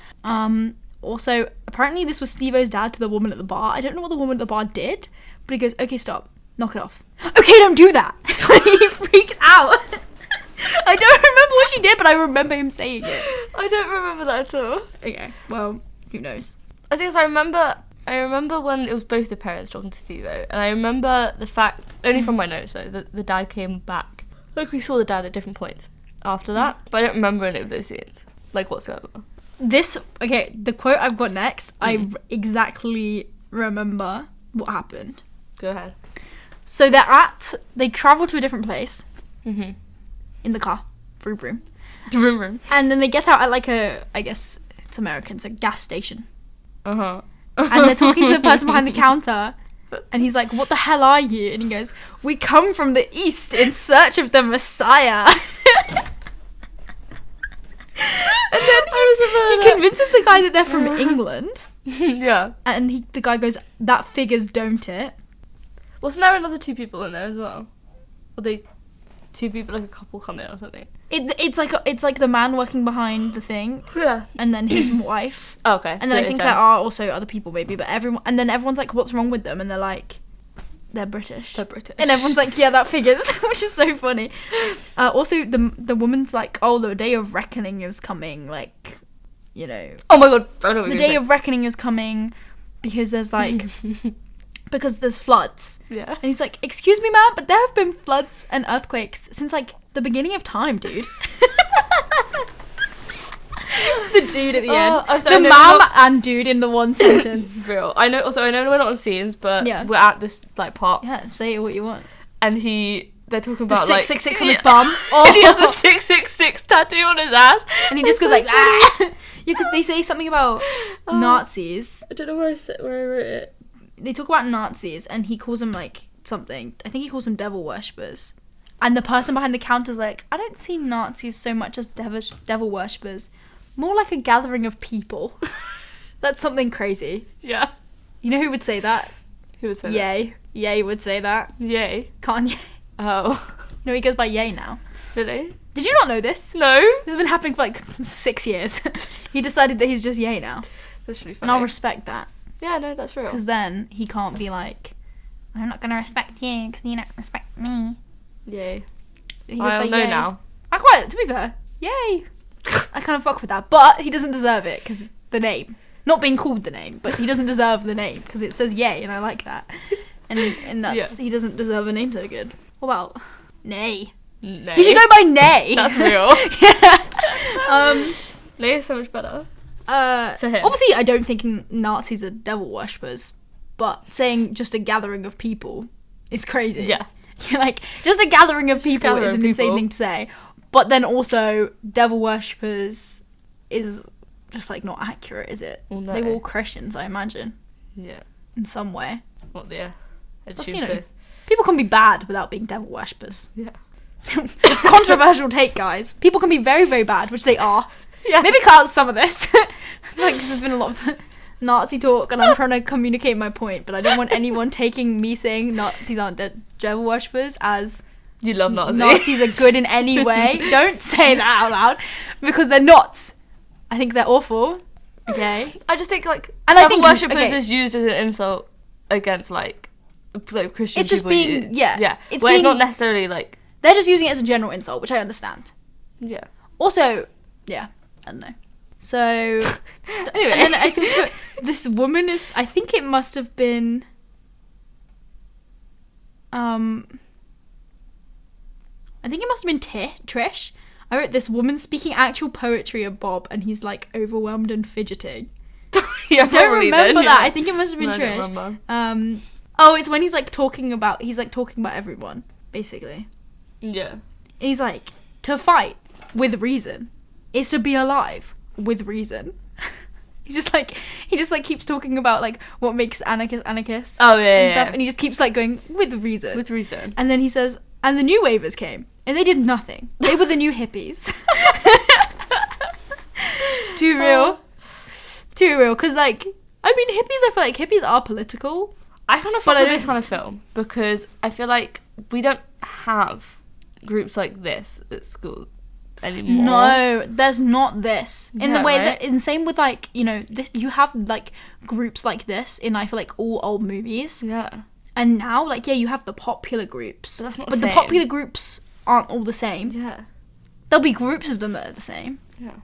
Also, apparently this was Steve-O's dad to the woman at the bar. I don't know what the woman at the bar did, but he goes, okay, stop. Knock it off. Okay, don't do that. He freaks out. I don't remember what she did, but I remember him saying it. I don't remember that at all. Okay, well, who knows? I think so. I remember when it was both the parents talking to Steve-O, and I remember the fact, only from my notes though, that the dad came back. Like, we saw the dad at different points after that, but I don't remember any of those scenes, like, whatsoever. The quote I've got next, I exactly remember what happened. Go ahead. So they travel to a different place in the car, vroom vroom. Vroom vroom. And then they get out at like I guess it's American, so gas station. Uh-huh. And they're talking to the person behind the counter, And he's like, what the hell are you? And he goes, we come from the east in search of the Messiah. And then he convinces the guy that they're from England. Yeah. And the guy goes, that figures, don't it? Wasn't there another 2 people in there as well? Or they 2 people, like a couple come in or something? It's like the man working behind the thing. Yeah. And then his wife. Oh, okay. And then I think there are also other people maybe, but everyone's like, what's wrong with them? And they're like, they're British. They're British. And everyone's like, yeah, that figures, which is so funny. Also, the woman's like, oh, the day of reckoning is coming, like, you know. Oh my god, I know what the you're day saying. of reckoning is coming because there's like, because there's floods. Yeah. And he's like, excuse me, ma'am, but there have been floods and earthquakes since like the beginning of time, dude. The dude at the end. So the mom and dude in the one sentence. Real. I know we're not on scenes, but Yeah. we're at this like part. Yeah, say what you want. And they're talking The about like 666 on his bum. And he has the 666 tattoo on his ass. And he just goes like, ah! Yeah, because they say something about Nazis. I don't know where I wrote it. They talk about Nazis and he calls them like something. I think he calls them devil worshippers. And the person behind the counter's like, I don't see Nazis so much as devil worshippers. More like a gathering of people. That's something crazy. Yeah. You know who would say that? Who would say Ye. Ye would say that. that? Yay. Kanye. Oh. You know, he goes by Ye now. Really? Did you not know this? No. This has been happening for like 6 years. He decided that he's just Ye now. That's really And funny. I'll respect that. Yeah, no, that's real. Because then he can't be like, I'm not going to respect you because you don't respect me. Yay. He goes I by know Ye. now. I quite, to be fair, yay. I kind of fuck with that. But he doesn't deserve it because the name. Not being called the name, but he doesn't deserve the name because it says Yay and I like that. And that's, he doesn't deserve a name so good. What about Nay? Nay. He should go by Nay. That's real. Yeah. Nay is so much better. For him. Obviously, I don't think Nazis are devil worshippers, but saying just a gathering of people is crazy. Yeah. Like, just a gathering of people gathering is an of insane people. thing to say. But then also, devil worshippers is just, like, not accurate, is it? Well, no. They were all Christians, I imagine, Yeah. in some way. What, yeah. I That's, assume you know, so. people can be bad without being devil worshippers. Yeah. Controversial take, guys. People can be very, very bad, which they are. Yeah. Maybe cut out some of this. Like, there's been a lot of Nazi talk, and I'm trying to communicate my point, but I don't want anyone taking me saying Nazis aren't devil worshippers as You love Nazis. Nazis are good in any way. Don't say that out loud, because they're not. I think they're awful. Okay. I just think, like, And I devil think- worshippers okay. is used as an insult against, like Christian It's just people. being- yeah. Yeah. It's Where it's being- not necessarily, like... They're just using it as a general insult, which I understand. Yeah. Also, yeah, I don't know. So, Anyway. and then I think this woman is, I think it must have been, I think it must have been Trish. I wrote this woman speaking actual poetry of Bob, and he's like overwhelmed and fidgeting. Yeah, I don't remember that. Yeah. I think it must have been No, I Trish. don't remember. Oh, it's when he's like talking about everyone, basically. Yeah. And he's like, to fight with reason is to be alive with reason. He just keeps talking about like what makes anarchists. Oh, yeah, and yeah, stuff, yeah. and he just keeps like going with reason. With reason. And then he says, and the new wavers came, and they did nothing. They were the new hippies. Too real. Too real. Because like, I mean, I feel like hippies are political. I kind of But fuck I with this don't- kind of film because I feel like we don't have groups like this at school anymore. No, there's not this. In the Yeah, way right? that, and same with like, you know, this, you have like groups like this in, I feel like, all old movies. Yeah. And now, like, yeah, you have the popular groups. But that's not But the the same. popular groups aren't all the same. Yeah. There'll be groups of them that are the same. Yeah.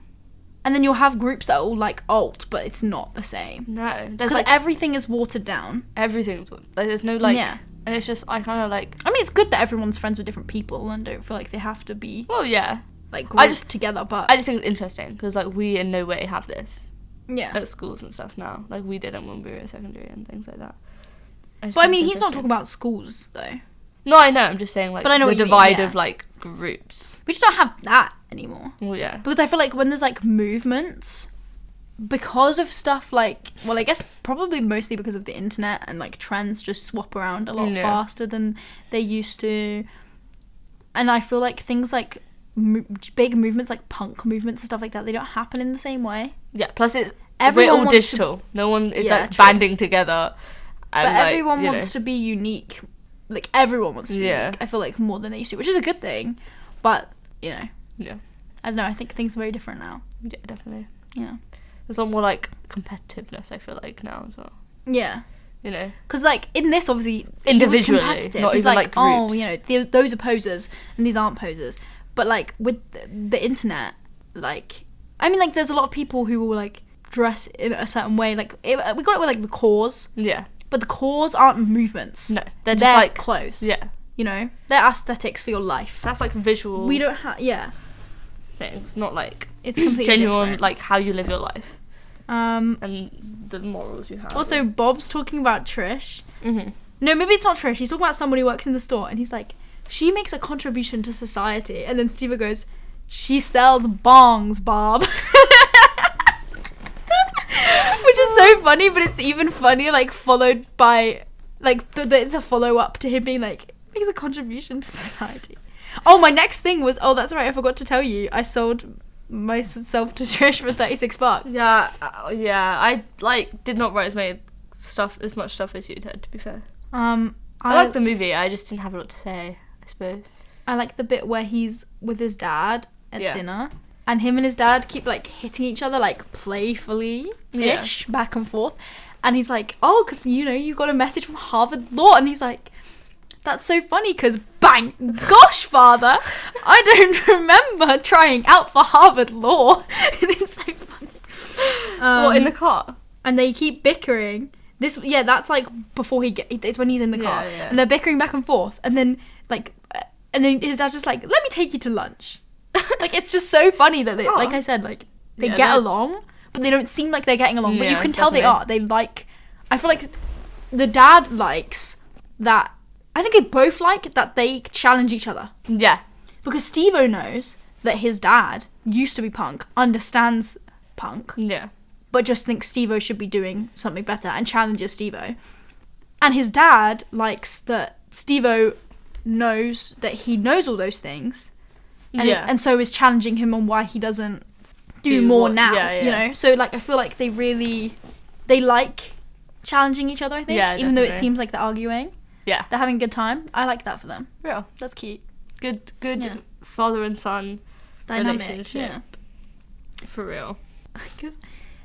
And then you'll have groups that are all like alt, but it's not the same. No. There's Because like everything is watered down. everything. Like, there's no like. Yeah. And it's just I kind of like. I mean, it's good that everyone's friends with different people and don't feel like they have to be Well, yeah. like I grouped just- together. But I just think it's interesting because like we in no way have this yeah. at schools and stuff now. Like we didn't when we were at secondary and things like that. just But I think mean, it's he's not interesting. talking about schools though. No, I know. I'm just saying like But I know the what you mean, divide yeah. of like groups. We just don't have that anymore. Well, yeah. Because I feel like when there's like movements, because of stuff like, well, I guess probably mostly because of the internet and like trends just swap around a lot faster than they used to. And I feel like things like big movements like punk movements and stuff like that, they don't happen in the same way. Yeah, plus we're all digital. No one is banding together. And, but everyone wants to be unique. Like, everyone wants to be unique, I feel like, more than they used to, which is a good thing. But, Yeah. I don't know, I think things are very different now. Yeah, definitely. Yeah. There's a lot more, like, competitiveness, I feel like, now as well. Yeah. Because, like, in this, obviously, individually, it was competitive. not it's even, like, groups. those are posers, and these aren't posers. But, like, with the internet, like, I mean, like, there's a lot of people who will, like, dress in a certain way. Like, we got it with, like, the cores. Yeah. But the cores aren't movements. No. They're just, like, clothes. Yeah. They're aesthetics for your life. That's, like, visual. We don't have, things, not, like, it's completely genuine, different. like, how you live your life. And the morals you have. Also, Bob's talking about Trish. Mm-hmm. No, maybe it's not Trish. He's talking about somebody who works in the store, and he's like, she makes a contribution to society. And then Steve goes, she sells bongs, Bob. Which is so funny, but it's even funnier, like, followed by, like, it's a follow-up to him being like, makes a contribution to society. Oh, my next thing was, that's right, I forgot to tell you, I sold myself to Trish for $36. Yeah, I, like, did not write as much stuff as you did, to be fair. I like the movie, I just didn't have a lot to say, I suppose. I like the bit where he's with his dad at dinner, and him and his dad keep, like, hitting each other, like, playfully-ish, back and forth. And he's like, because, you got a message from Harvard Law. And he's like, that's so funny, because bang, gosh, father, I don't remember trying out for Harvard Law. And it's so funny. What, in the car? And they keep bickering. That's, like, before it's when he's in the car. Yeah. And they're bickering back and forth. And then, like, his dad's just like, let me take you to lunch. Like, it's just so funny that they, like I said, like, they get along, but they don't seem like they're getting along. But you can tell they are. They like, I feel like the dad likes that. I think they both like that they challenge each other. Yeah. Because Steve-O knows that his dad used to be punk, understands punk. Yeah. But just thinks Steve-O should be doing something better and challenges Steve-O. And his dad likes that Steve-O knows that he knows all those things. And so is challenging him on why he doesn't do more now, So, like, I feel like they like challenging each other, I think, even though it seems like they're arguing. Yeah. They're having a good time. I like that for them. Real. That's cute. Good father and son dynamic relationship. Yeah. For real. He goes,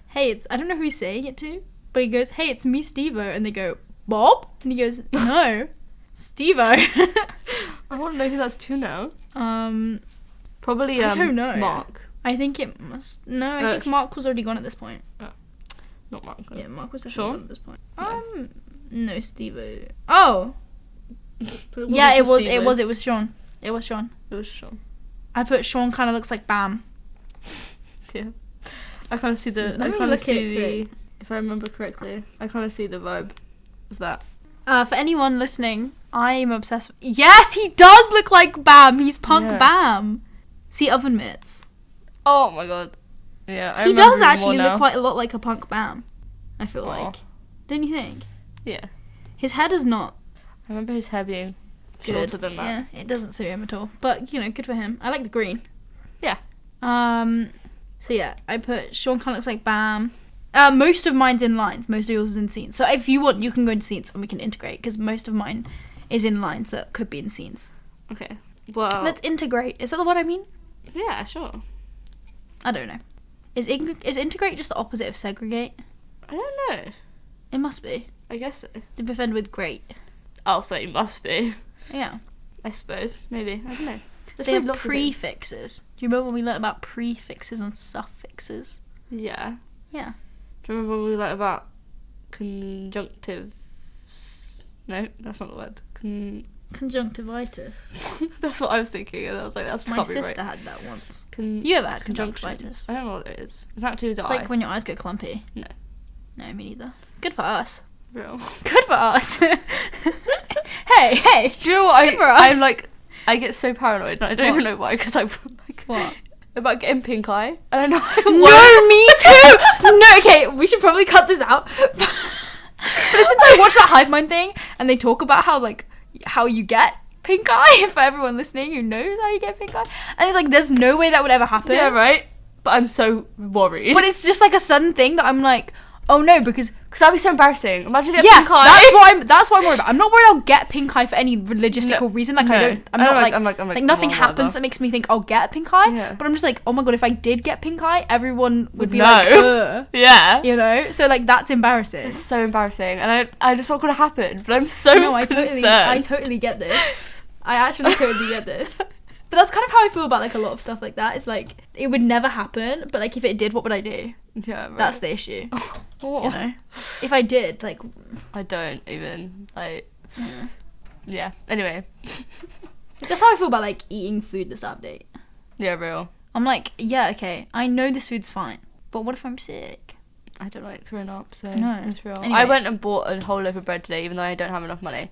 hey, I don't know who he's saying it to, but he goes, hey, it's me, Steve-O. And they go, Bob? And he goes, no, Steve-O. I want to know who that's to now. Probably I don't know. Mark. I think it must. No, I think Mark was already gone at this point. Oh. Not Mark. Yeah, Mark was Sean? gone at this point. No. No, Steve-O. Oh. Yeah, it was Sean. It was Sean. I put Sean kind of looks like Bam. Yeah. I kind of see if I remember correctly, I kind of see the vibe of that. For anyone listening, I'm obsessed with... Yes, he does look like Bam. He's punk Bam. See Oven Mitts. Oh my god. Yeah, he does actually look quite a lot like a punk Bam, I feel like. Don't you think? Yeah. His hair does not. I remember his hair being shorter than that. Yeah, it doesn't suit him at all. But, good for him. I like the green. Yeah. So yeah, I put Sean kind of looks like Bam. Most of mine's in lines. Most of yours is in scenes. So if you want, you can go into scenes and we can integrate, because most of mine is in lines that could be in scenes. Okay. Well, let's integrate. Is that the word I mean? Yeah, sure. I don't know. Is integrate just the opposite of segregate? I don't know. It must be. I guess so. To be offended with great. Oh, so it must be. Yeah. I suppose. Maybe. I don't know. They have prefixes. Do you remember when we learnt about prefixes and suffixes? Yeah. Yeah. Do you remember when we learnt about conjunctives? No, that's not the word. Conjunctivitis. That's what I was thinking, and I was like, that's my probably right. My sister had that once. You ever had conjunctivitis? I don't know what it is. Is that to die? It's like when your eyes go clumpy. No. No, me neither. Good for us. Real. Good for us. hey. Do you know what? I'm like, I get so paranoid, and I don't even know why, because I'm like, what? about getting pink eye. And No, me too. No, okay, we should probably cut this out. But since I watched that Hive Mind thing, and they talk about how you get pink eye, for everyone listening who knows how you get pink eye, and it's like, there's no way that would ever happen. Yeah, right? But I'm so worried. But it's just like a sudden thing that I'm like, oh no, because that'd be so embarrassing. Imagine getting yeah, pink eye. that's what I'm worried about. I'm not worried I'll get pink eye for any logistical reason. Like, no. I'm not nothing well, happens whatever. that makes me think I'll get pink eye. Yeah. But I'm just like, oh my god, if I did get pink eye, everyone would be know. like, ugh. Yeah. You know? So like, that's embarrassing. It's so embarrassing, and it's not gonna happen. But I'm so I concerned. totally get this. I actually totally get this. But that's kind of how I feel about like a lot of stuff like that. It's like, it would never happen, but like, if it did, what would I do? Yeah, right. That's the issue. Oh. You know? If I did, like... I don't even, like... Yeah. Anyway. That's how I feel about like eating food that's out of date. Yeah, real. I'm like, yeah, okay, I know this food's fine, but what if I'm sick? I don't like throwing up, so No. it's real. Anyway. I went and bought a whole loaf of bread today, even though I don't have enough money,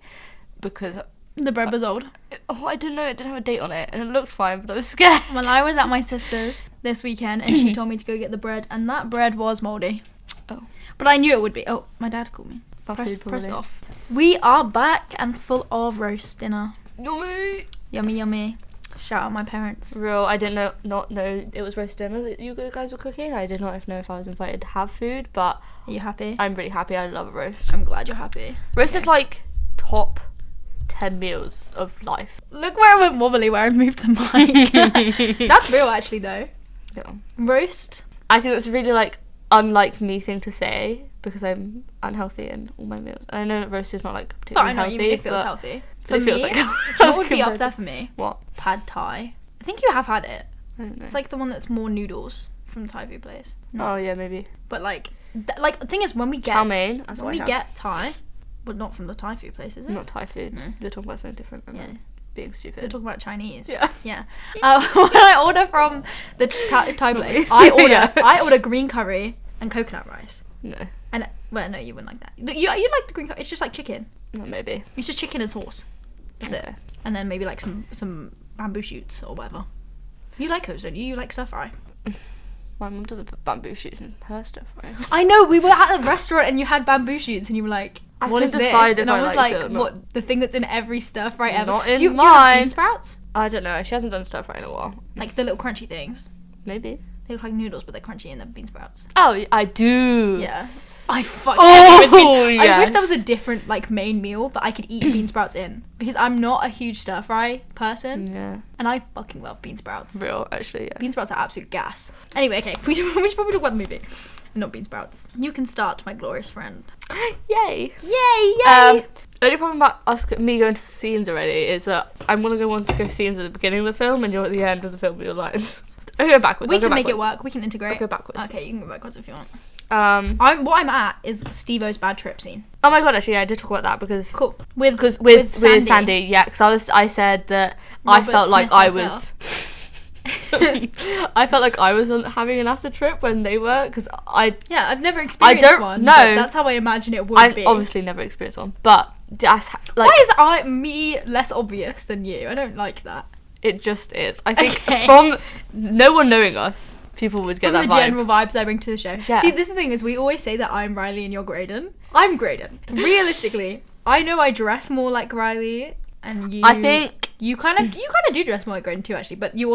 because... The bread was old. I didn't know it didn't have a date on it, and it looked fine, but I was scared. Well, I was at my sister's this weekend, and she told me to go get the bread, and that bread was mouldy. Oh. But I knew it would be. Oh, my dad called me. Bad food, Press probably. off. We are back and full of roast dinner. Yummy! Yummy, yummy. Shout out my parents. Real, I didn't not know it was roast dinner that you guys were cooking. I did not know if I was invited to have food, but Are you happy? I'm really happy. I love a roast. I'm glad you're happy. Roast is like top 10 meals of life. Look where I went wobbly where I moved the mic. That's real, actually, though. Yeah. Roast. I think that's really like unlike me thing to say because I'm unhealthy in all my meals. I know that roast is not like But particularly I know healthy. it feels healthy. But For it feels me, like do you know what would be up there for me? What? Pad Thai. I think you have had it. I don't know. It's like the one that's more noodles from the Thai food place. Oh yeah, maybe. But like, like the thing is, when we get Chow mein. That's when what we I have. get Thai, but not from the Thai food place, is it? Not Thai food. No. You're talking about something different. I'm Yeah. being We're stupid. talking about Chinese. Yeah. Yeah. When I order from the Thai place, Yeah. I order green curry and coconut rice. No. And well, no, you wouldn't like that. You like the green curry? It's just like chicken. No, maybe. It's just chicken and sauce. That's it. Okay. And then maybe like some bamboo shoots or whatever. You like those, don't you? You like stir fry. My mum doesn't put bamboo shoots in her stuff, right? I know, we were at a restaurant and you had bamboo shoots and you were like, I what is couldn't this? decide if And I I was liked it like, or not. what, the thing that's in every stir fry ever? Not in do you have bean mine. sprouts? I don't know. She hasn't done stuff right in a while. Like the little crunchy things. Maybe. They look like noodles, but they're crunchy and they're bean sprouts. Oh, I do. Yeah. I fucking Oh, with beans. I wish yes. there was a different like main meal that I could eat bean sprouts in, because I'm not a huge stir fry person Yeah. and I fucking love bean sprouts. Real, actually, yeah. Bean sprouts are absolute gas. Anyway, okay, we should probably talk about the movie. Not bean sprouts. You can start, my glorious friend. Yay. Yay! The only problem about me going to scenes already is that I'm going to want to go scenes at the beginning of the film and you're at the end of the film with your lines. I'll go backwards. We can make it work. We can integrate. I'll go backwards. Okay, you can go backwards if you want. Oh What I'm at is Steve-O's bad trip scene. my god, actually, I did talk about that because Cool. with Sandy. Sandy, yeah, because I said that Robert I felt like Smith I herself. was. I felt like I was having an acid trip when they were, because Yeah, I've never experienced don't one. know. But that's how I imagine it would I be. obviously never experienced one, but that's like Why is me less obvious than you? I don't like that. it just is. I think Okay. from no one knowing us, people would get From that the vibe. general vibes I bring to the show. Yeah. See, this is the thing is we always say that I'm Riley and you're Graydon. I'm Graydon. Realistically, I know I dress more like Riley, and you. I think you kind of do dress more like Graydon too, actually. But you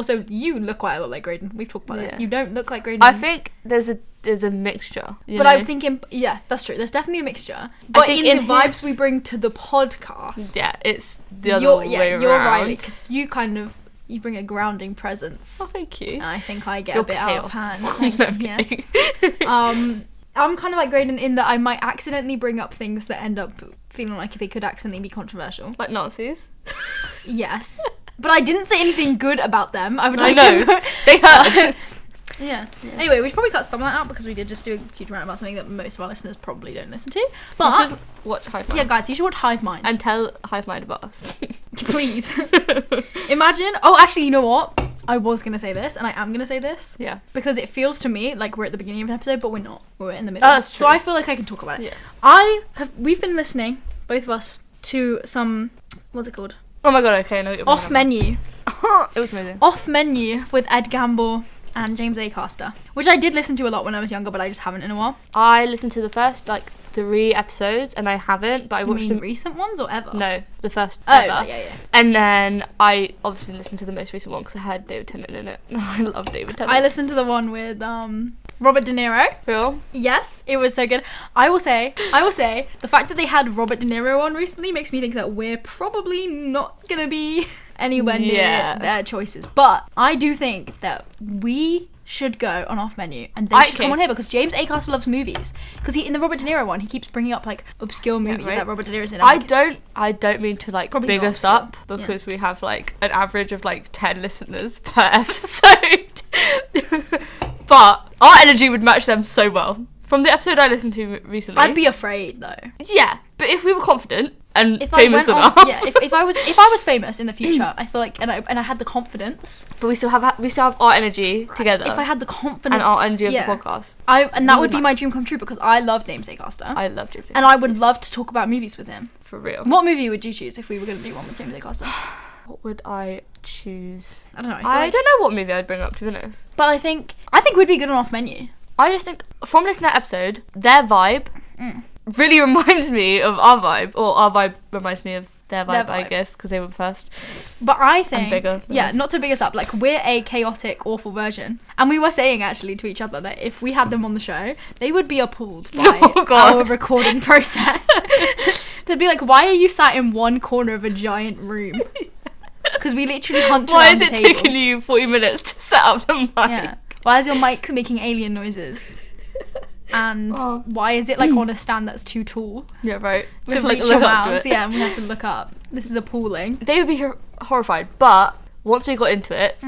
look quite a lot like Graydon. We've talked about this. Yeah. You don't look like Graydon. I think there's a mixture. But I'm thinking, yeah, that's true. There's definitely a mixture. But think in in the vibes his- we bring to the podcast, yeah, it's the other way around. you're Riley, because you bring a grounding presence. Oh, thank you. And I think I get You're a bit out of chaos. hand. Thank you, yeah. I'm kind of like Graydon in that I might accidentally bring up things that end up feeling like they could accidentally be controversial. Like Nazis. Yes. But I didn't say anything good about them. I would I like know. to... They hurt. Yeah. Anyway, we should probably cut some of that out because we did just do a huge rant about something that most of our listeners probably don't listen to. You But should watch Hive Mind. yeah, guys, you should watch Hive Mind. And tell Hive Mind about us. Please. Imagine. Oh, actually, you know what? I was gonna say this, and I am gonna say this. Yeah. Because it feels to me like we're at the beginning of an episode, but we're not. We're in the middle. Oh, that's So true. I feel like I can talk about it. Yeah. We've been listening, both of us, to some, what's it called? Oh my god, okay, I know what you're Off Menu. It was amazing. Off Menu with Ed Gamble and James Acaster, which I did listen to a lot when I was younger, but I just haven't in a while. I listened to the first like 3 episodes, and I haven't, but I watched the recent ones or ever? No, the first. Oh, ever. yeah. And then I obviously listened to the most recent one because I had David Tennant in it. I love David Tennant. I listened to the one with Robert De Niro. Real? Yes, it was so good. I will say, the fact that they had Robert De Niro on recently makes me think that we're probably not gonna be anywhere near their choices. But I do think that we should go on Off Menu and they should come on here because James Acaster loves movies. Because in the Robert De Niro one, he keeps bringing up like obscure movies that Robert De Niro's in. I don't mean to like big us up because we have like an average of like 10 listeners per episode. But our energy would match them so well. From the episode I listened to recently, I'd be afraid though. Yeah, but if we were confident and if famous enough, if I was famous in the future, I feel like and I had the confidence. But we still have our energy together. If I had the confidence and our energy of the podcast, that would be my dream come true because I love James Acaster. I love James Acaster. And I would love to talk about movies with him. For real. What movie would you choose if we were going to do one with James Acaster? What would I choose? I don't know. I don't know what movie I'd bring up, to be honest. But I think we'd be good on Off Menu. I just think from listening to that episode, their vibe really reminds me of our vibe, or our vibe reminds me of their vibe. I guess, because they were first. But I think, bigger not to big us up, like we're a chaotic, awful version. And we were saying actually to each other that if we had them on the show, they would be appalled by our recording process. They'd be like, why are you sat in one corner of a giant room? Because we literally hunt around the table. Why is it taking you 40 minutes to set up the mic? Yeah. Why is your mic making alien noises? And why is it like on a stand that's too tall? Yeah, right. To reach your mouths. Yeah, and we have to look up. This is appalling. They would be horrified, but once we got into it,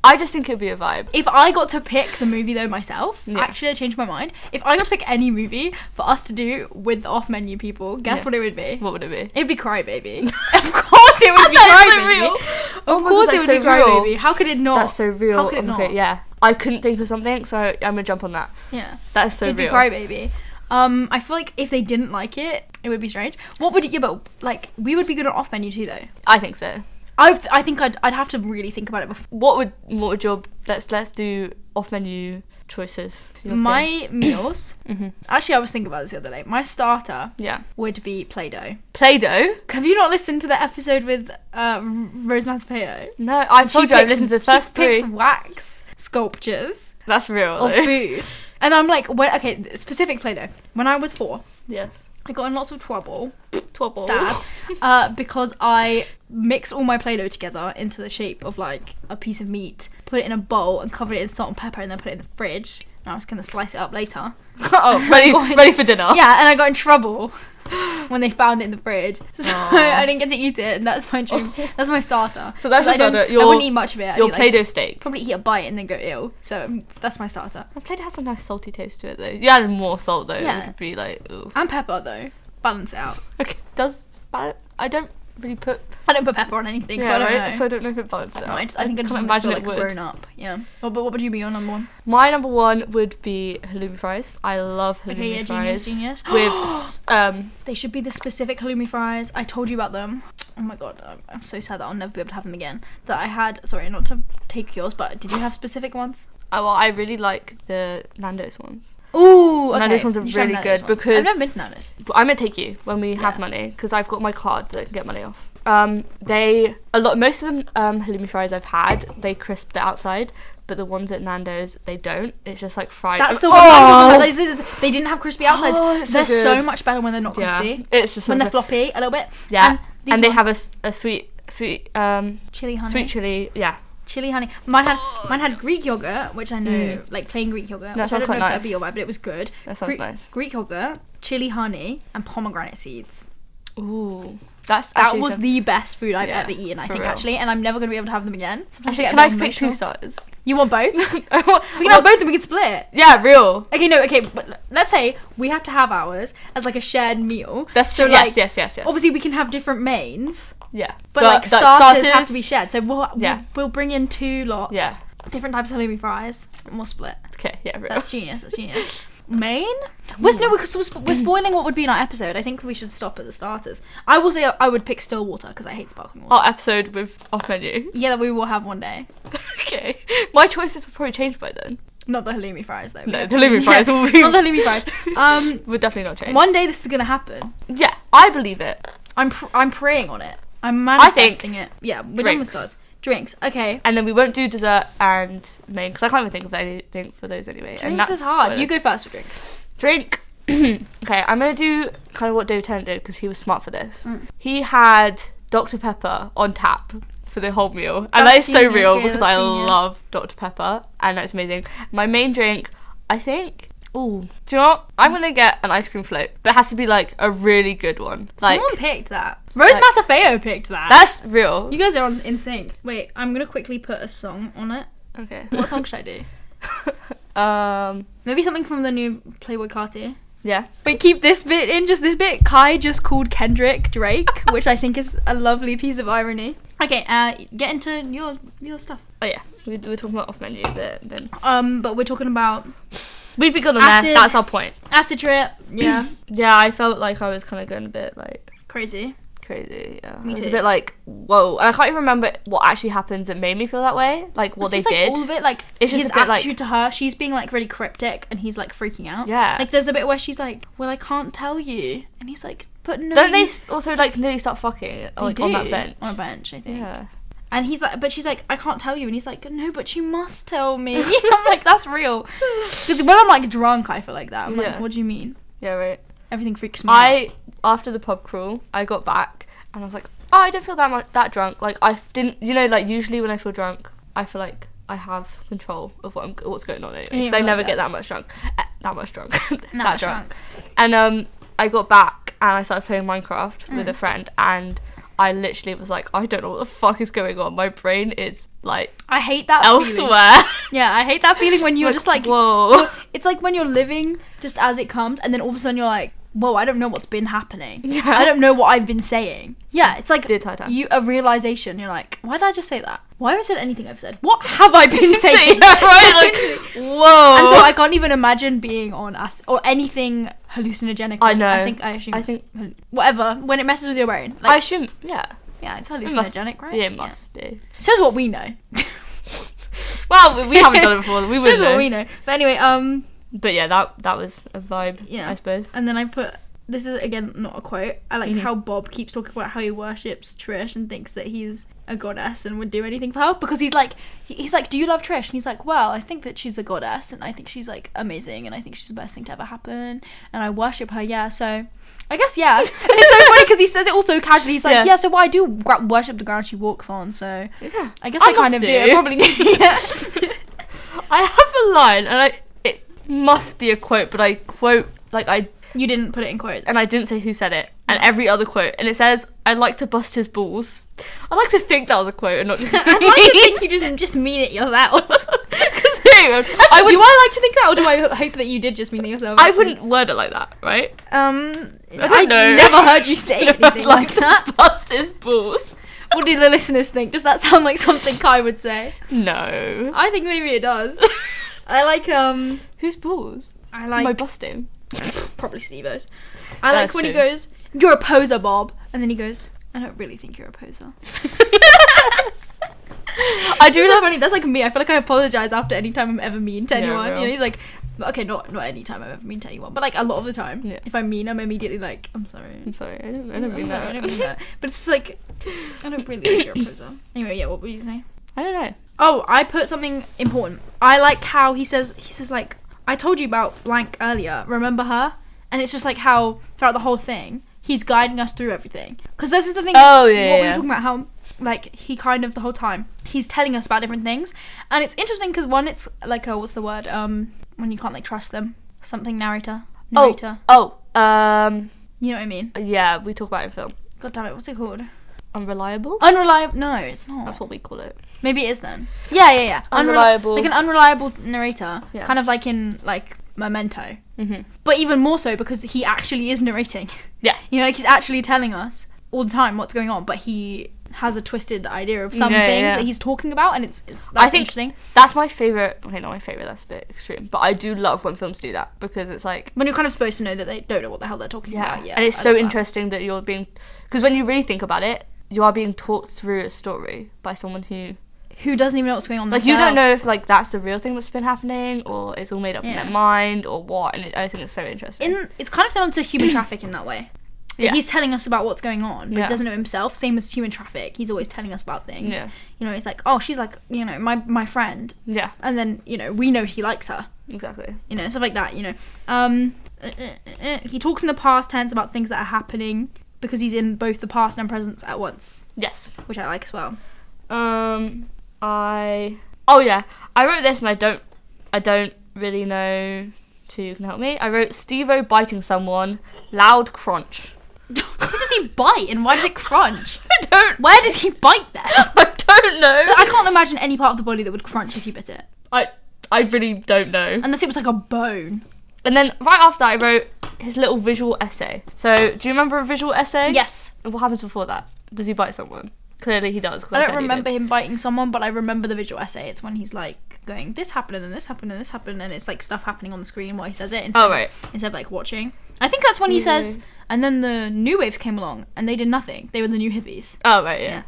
I just think it'd be a vibe. If I got to pick the movie though myself, actually I changed my mind. If I got to pick any movie for us to do with the Off Menu people, guess what it would be? What would it be? It'd be Cry Baby. Of course it would be Cry Baby. Of course it would be Cry Baby. How could it not? That's so real. How could it not? Okay, yeah. I couldn't think of something, so I'm gonna jump on that. Yeah. That's so real. It'd be Cry Baby. I feel like if they didn't like it, it would be strange. What would you? But like we would be good at Off Menu too, though. I think so. I think I'd have to really think about it before. What would your let's do Off Menu choices? My meals. Actually, I was thinking about this the other day. My starter. Yeah. Would be Play-Doh. Play-Doh? Have you not listened to the episode with Rose Massapeto? No, I told you I listened to the first 3. She picks wax sculptures. That's real. Of food. And I'm like, specific Play-Doh. When I was 4. Yes. I got in lots of trouble. Sad. Because I mixed all my Play-Doh together into the shape of like a piece of meat, put it in a bowl and covered it in salt and pepper and then put it in the fridge. And I was going to slice it up later. Ready for dinner. Yeah, and I got in trouble when they found it in the fridge. So I didn't get to eat it, and that's my dream. That's my starter. So that's your starter. I wouldn't eat much of it. Your Play-Doh steak. Probably eat a bite and then go ill. So that's my starter. Play-Doh has a nice salty taste to it though. You added more salt though. Yeah. It would be like, ooh. And pepper though. Balance it out. Okay. I don't really put... I don't put pepper on anything, so I don't know. So I don't know if it balances it out. I think I just want to feel like grown up. Yeah. But what would you be your number one? My number one would be halloumi fries. I love halloumi fries. Genius. With they should be the specific halloumi fries. I told you about them. Oh my god, I'm so sad that I'll never be able to have them again. That I had, sorry, not to take yours, but did you have specific ones? Well, I really like the Nando's ones. Ooh, okay. Nando's ones are really good because I've never been to Nando's. I'm gonna take you when we have money because I've got my card that I can get money off. Most of them halloumi fries I've had, they crisp the outside, but the ones at Nando's they don't. It's just like fried. That's the one. They didn't have crispy outsides. They're so much better when they're not crispy. Yeah, it's just when they're floppy a little bit. Yeah, and they have a sweet chili honey. Sweet chili, yeah. Chili honey. Mine had Greek yogurt, which I know, like plain Greek yogurt. That sounds quite nice. That'd be your vibe, but it was good. That sounds nice. Greek yogurt, chili honey, and pomegranate seeds. Ooh, that was the best food I've ever eaten. I think actually, and I'm never gonna be able to have them again. Actually, can I pick 2 starters? You want both? We can have both and we can split. Yeah, real. Okay, but let's say we have to have ours as like a shared meal. That's true. Yes. Obviously, we can have different mains. Yeah. But like starters have to be shared. So we'll bring in 2 lots. Yeah. Different types of halloumi fries. And we'll split. Okay, yeah, real. That's genius. Main? We're spoiling what would be in our episode. I think we should stop at the starters. I will say I would pick still water because I hate sparkling water. Our episode with Off Menu. Yeah, that we will have one day. Okay. My choices will probably change by then. Not the halloumi fries though. No, the halloumi fries will be... Not the halloumi fries. Would definitely not change. One day this is gonna happen. Yeah, I believe it. I'm praying on it. I'm manifesting it. Yeah, we're done with stars. Drinks. Okay. And then we won't do dessert and main because I can't even think of anything for those anyway. Drinks and that's is hard. spoilers. You go first for drinks. Drink. Okay, I'm gonna do kind of what David Tennant did because he was smart for this. He had Dr. Pepper on tap for the whole meal, and that is so real because I love Dr. Pepper, and that's amazing. My main drink, I think. Oh, do you know what? I'm gonna get an ice cream float, but it has to be like a really good one. Someone picked that. Rose Matafeo picked that. That's real. You guys are in sync. Wait, I'm gonna quickly put a song on it. Okay. What song should I do? Maybe something from the new Playboy Carti. Yeah. Wait, keep this bit in, just this bit. Kai just called Kendrick Drake, which I think is a lovely piece of irony. Okay, get into your stuff. Oh yeah, we're talking about off menu, but then. But we're talking about. We'd be good on there. That's our point. Acid trip. Yeah. Yeah, I felt like I was kind of going a bit like crazy. Yeah. Me it was too. a bit like whoa, and I can't even remember what actually happens that made me feel that way. Like what it's they just, did. Like, all of it, like it's just his a bit attitude like, to her. She's being like really cryptic, and he's like freaking out. Yeah. Like there's a bit where she's like, "Well, I can't tell you," and he's like, "But no." Don't they also like nearly start fucking like do, on that bench? On a bench, I think. Yeah. And he's like, but she's like, I can't tell you. And he's like, no, but you must tell me. I'm like, that's real. Because when I'm like drunk, I feel like that. I'm like, what do you mean? Yeah, right. Everything freaks me out. After the pub crawl, I got back and I was like, oh, I don't feel that drunk. Like I didn't, like usually when I feel drunk, I feel like I have control of what's going on anyway. Because I never get that much drunk. That drunk. And I got back and I started playing Minecraft with a friend, and I literally was like, I don't know what the fuck is going on. My brain is like I hate that elsewhere. Feeling. Yeah, I hate that feeling when you're just like, whoa. It's like when you're living just as it comes, and then all of a sudden you're like, whoa, I don't know what's been happening. Yeah. I don't know what I've been saying. Yeah, it's like a realization. You're like, why did I just say that? Why have I said anything I've said? What have I been saying? Yeah, right? Like, whoa. And so I can't even imagine being on acid or anything hallucinogenic. I know. I think whatever, when it messes with your brain. Like, I assume, yeah. Yeah, it's hallucinogenic, right? Yeah, it must be. Shows what we know. Well, we haven't done it before. We wouldn't know. What we know. But anyway, But yeah, that was a vibe, I suppose. And then I put, this is again not a quote, I like how Bob keeps talking about how he worships Trish and thinks that he's a goddess and would do anything for her, because he's like, do you love Trish? And he's like, well, I think that she's a goddess and I think she's like amazing and I think she's the best thing to ever happen and I worship her, yeah, so I guess, yeah. And it's so funny because he says it all so casually. He's like, yeah, so I do worship the ground she walks on, so yeah. I guess I kind of do. I probably do. Yeah. I have a line, and it must be a quote, but I quote, like You didn't put it in quotes. And I didn't say who said it. And every other quote. And it says, I'd like to bust his balls. I like to think that was a quote and not just I'd like to think you didn't just mean it yourself. Actually, do I like to think that, or do I hope that you did just mean it yourself? I wouldn't word it like that, right? I don't know. Never heard you say anything like that. Bust his balls. What do the listeners think? Does that sound like something Kai would say? No. I think maybe it does. I like whose balls? I like Am I busting? Probably Steve-O's. I like when he goes, "You're a poser, Bob," and then he goes, "I don't really think you're a poser." I do love funny. That's like me. I feel like I apologize after any time I'm ever mean to anyone. Real. You know, he's like, okay, not any time I'm ever mean to anyone, but like a lot of the time. Yeah. If I'm mean, I'm immediately like, I'm sorry. I don't mean that. I don't mean that. But it's just like, I don't really think you're a poser. Anyway, yeah. What were you saying? I don't know. Oh, I put something important. I like how he says like, I told you about blank earlier. Remember her? And it's just like how throughout the whole thing, he's guiding us through everything. Because this is the thing. Oh, what yeah. we were talking about, how like he kind of the whole time he's telling us about different things, and it's interesting because one, it's like a, what's the word? When you can't like trust them. Something narrator. You know what I mean? Yeah, we talk about it in film. God damn it, what's it called? Unreliable? Unreliable? No, it's not. That's what we call it. Maybe it is then. Yeah. Unreliable. Like an unreliable narrator. Yeah. Kind of like in like Memento. Mm-hmm. But even more so because he actually is narrating. Yeah. You know, like he's actually telling us all the time what's going on, but he has a twisted idea of some things that he's talking about, and it's I think interesting. That's my favourite. Okay, not my favourite, that's a bit extreme, but I do love when films do that, because it's like when you're kind of supposed to know that they don't know what the hell they're talking about. Yeah, and it's so interesting that you're being, because when you really think about it, you are being talked through a story by someone who who doesn't even know what's going on. Like, you don't know if, like, that's the real thing that's been happening, or it's all made up in their mind, or what, and I think it's so interesting. It's kind of similar to human traffic in that way. Yeah. He's telling us about what's going on, but he doesn't know himself. Same as human traffic. He's always telling us about things. Yeah. You know, he's like, oh, she's like, you know, my friend. Yeah. And then, you know, we know he likes her. Exactly. You know, stuff like that, you know. He talks in the past tense about things that are happening because he's in both the past and present at once. Yes. Which I like as well. I wrote this and I don't really know who can help me. I wrote Steve-O biting someone, loud crunch. Why does he bite and why does it crunch? I don't. Where does he bite then? I don't know. I can't imagine any part of the body that would crunch if you bit it. I really don't know. Unless it was like a bone. And then right after I wrote his little visual essay. So do you remember a visual essay? Yes. What happens before that? Does he bite someone? Clearly he does. I don't remember him biting someone, but I remember the visual essay. It's when he's like going, this happened and then this happened and this happened, and it's like stuff happening on the screen while he says it instead of like watching. I think that's when he says, and then the new waves came along and they did nothing. They were the new hippies. Oh right, yeah.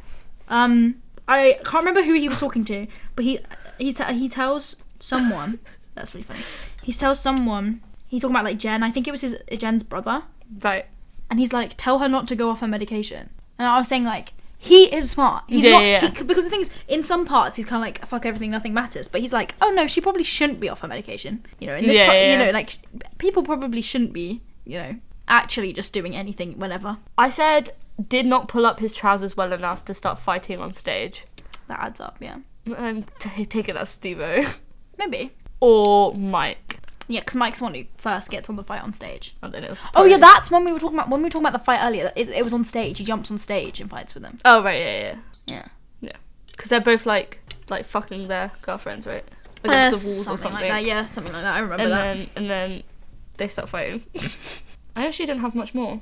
I can't remember who he was talking to, but he tells someone. That's really funny. He tells someone. He's talking about like Jen. I think it was Jen's brother. Right. And he's like, tell her not to go off her medication. And I was saying like, he is smart. He's not because the thing is, in some parts he's kind of like, fuck everything, nothing matters. But he's like, oh no, she probably shouldn't be off her medication. You know, in this you know, like people probably shouldn't be, you know, actually just doing anything whenever. I said did not pull up his trousers well enough to start fighting on stage. That adds up, yeah. I'm taking that Steve-O. Maybe. Or Mike. Yeah, because Mike's the one who first gets on the fight on stage. I don't know. Oh yeah, that's when we were talking about the fight earlier. It was on stage. He jumps on stage and fights with them. Oh right, yeah. Because they're both like fucking their girlfriends, right? Against the walls or something. Like that. Yeah, something like that. I remember that. And then they start fighting. I actually don't have much more.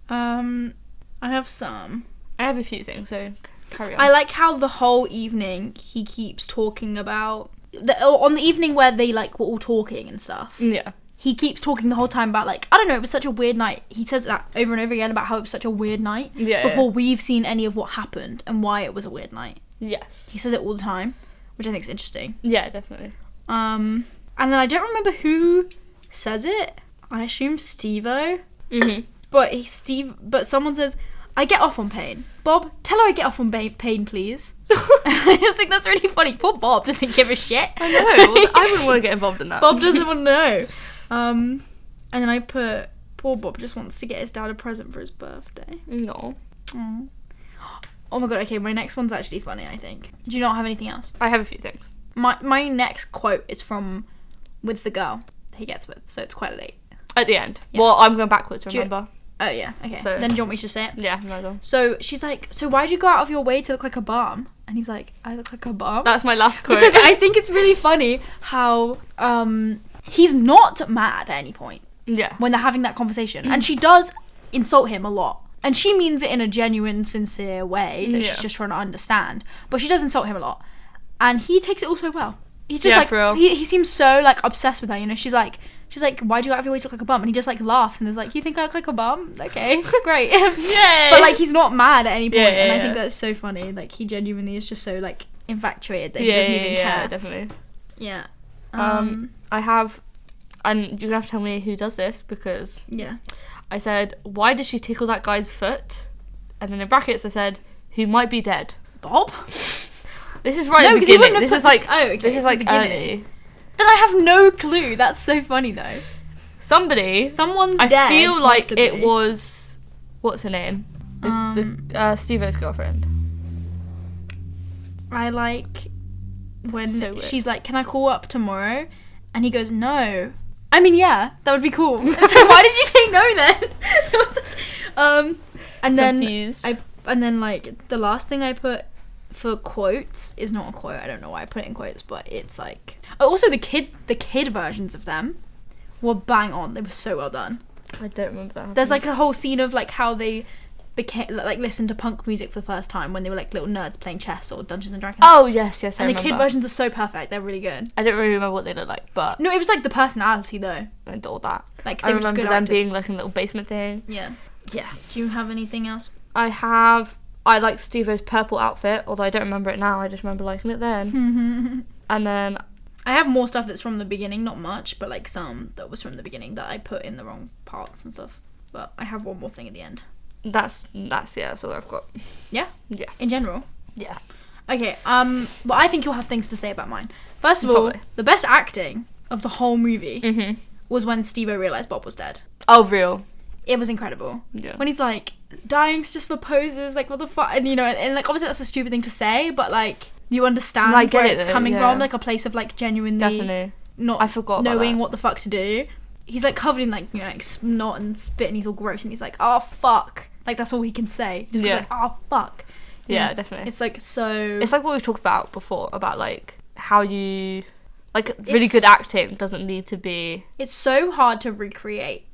I have some. I have a few things, so carry on. I like how the whole evening he keeps talking about on the evening where they like were all talking and stuff. Yeah. He keeps talking the whole time about like, I don't know, it was such a weird night. He says that over and over again about how it was such a weird night before we've seen any of what happened and why it was a weird night. Yes. He says it all the time, which I think is interesting. Yeah, definitely. And then I don't remember who says it. I assume Steve-O. Mhm. But someone says, I get off on pain. Bob, tell her I get off on pain, please. I just think that's really funny. Poor Bob doesn't give a shit. I know. I wouldn't want to get involved in that. Bob doesn't want to know. And then I put, poor Bob just wants to get his dad a present for his birthday. No. Oh my god, okay, my next one's actually funny, I think. Do you not have anything else? I have a few things. My next quote is from With the Girl he gets with, so it's quite late. At the end. Yeah. Well, I'm going backwards, remember? Oh yeah, okay. So, then do you want me to say it? Yeah, no. So she's like, so why'd you go out of your way to look like a bum? And he's like, I look like a bum? That's my last quote. Because I think it's really funny how he's not mad at any point. Yeah. When they're having that conversation. And she does insult him a lot. And she means it in a genuine, sincere way that she's just trying to understand. But she does insult him a lot. And he takes it all so well. He's just like, for real. he seems so like obsessed with her, you know. She's like, why'd you go out of your way to look like a bum? And he just like laughs and is like, you think I look like a bum? Okay, great. Yay. But like he's not mad at any point, and I think yeah. that's so funny. Like he genuinely is just so like infatuated that he doesn't even care. Yeah, definitely. Yeah. I have, and you're gonna have to tell me who does this because I said, why did she tickle that guy's foot? And then in brackets I said, who might be dead. Bob? This is right at the beginning. This is like this is like early. Then I have no clue. That's so funny though. Someone's dead. I feel like possibly. it was, what's her name? The Steve-O's girlfriend. I like when she's like, can I call up tomorrow? And he goes, no. I mean, yeah, that would be cool. So why did you say no then? And then Confused. and then like the last thing I put for quotes is not a quote. I don't know why I put it in quotes, but it's like also the kid versions of them were bang on. They were so well done. I don't remember that. There's like a whole scene of like how they became like listened to punk music for the first time when they were like little nerds playing chess or Dungeons and Dragons. Oh yes, I and remember. the kid versions are so perfect. They're really good. I don't really remember what they look like, but no, it was like the personality though. And all that. Like I they were just remember good them actors. being like in a little basement thing. Yeah. Yeah. Do you have anything else? I have I liked Steve-O's purple outfit, although I don't remember it now. I just remember liking it then. And then I have more stuff that's from the beginning, not much, but like some that was from the beginning that I put in the wrong parts and stuff. But I have one more thing at the end. that's all I've got. Yeah? Yeah. In general? Yeah. Okay, but I think you'll have things to say about mine. First of all, Probably. the best acting of the whole movie was when Steve-O realised Bob was dead. Oh, real. It was incredible. Yeah. When he's like, dying's just for poses, like, what the fuck? And, you know, and like, obviously that's a stupid thing to say, but, like, you understand No, I get where it it's though, coming yeah. from, like, a place of, like, genuinely Definitely. not I forgot about knowing that. what the fuck to do. He's, like, covered in, like, you know, like, snot and spit, and he's all gross, and he's like, oh, fuck. Like, that's all he can say. Just 'cause, Yeah. like, oh, fuck. Yeah, know, definitely. It's, like, so... It's like what we've talked about before, about, like, how you... Like, really good acting doesn't need to be... It's so hard to recreate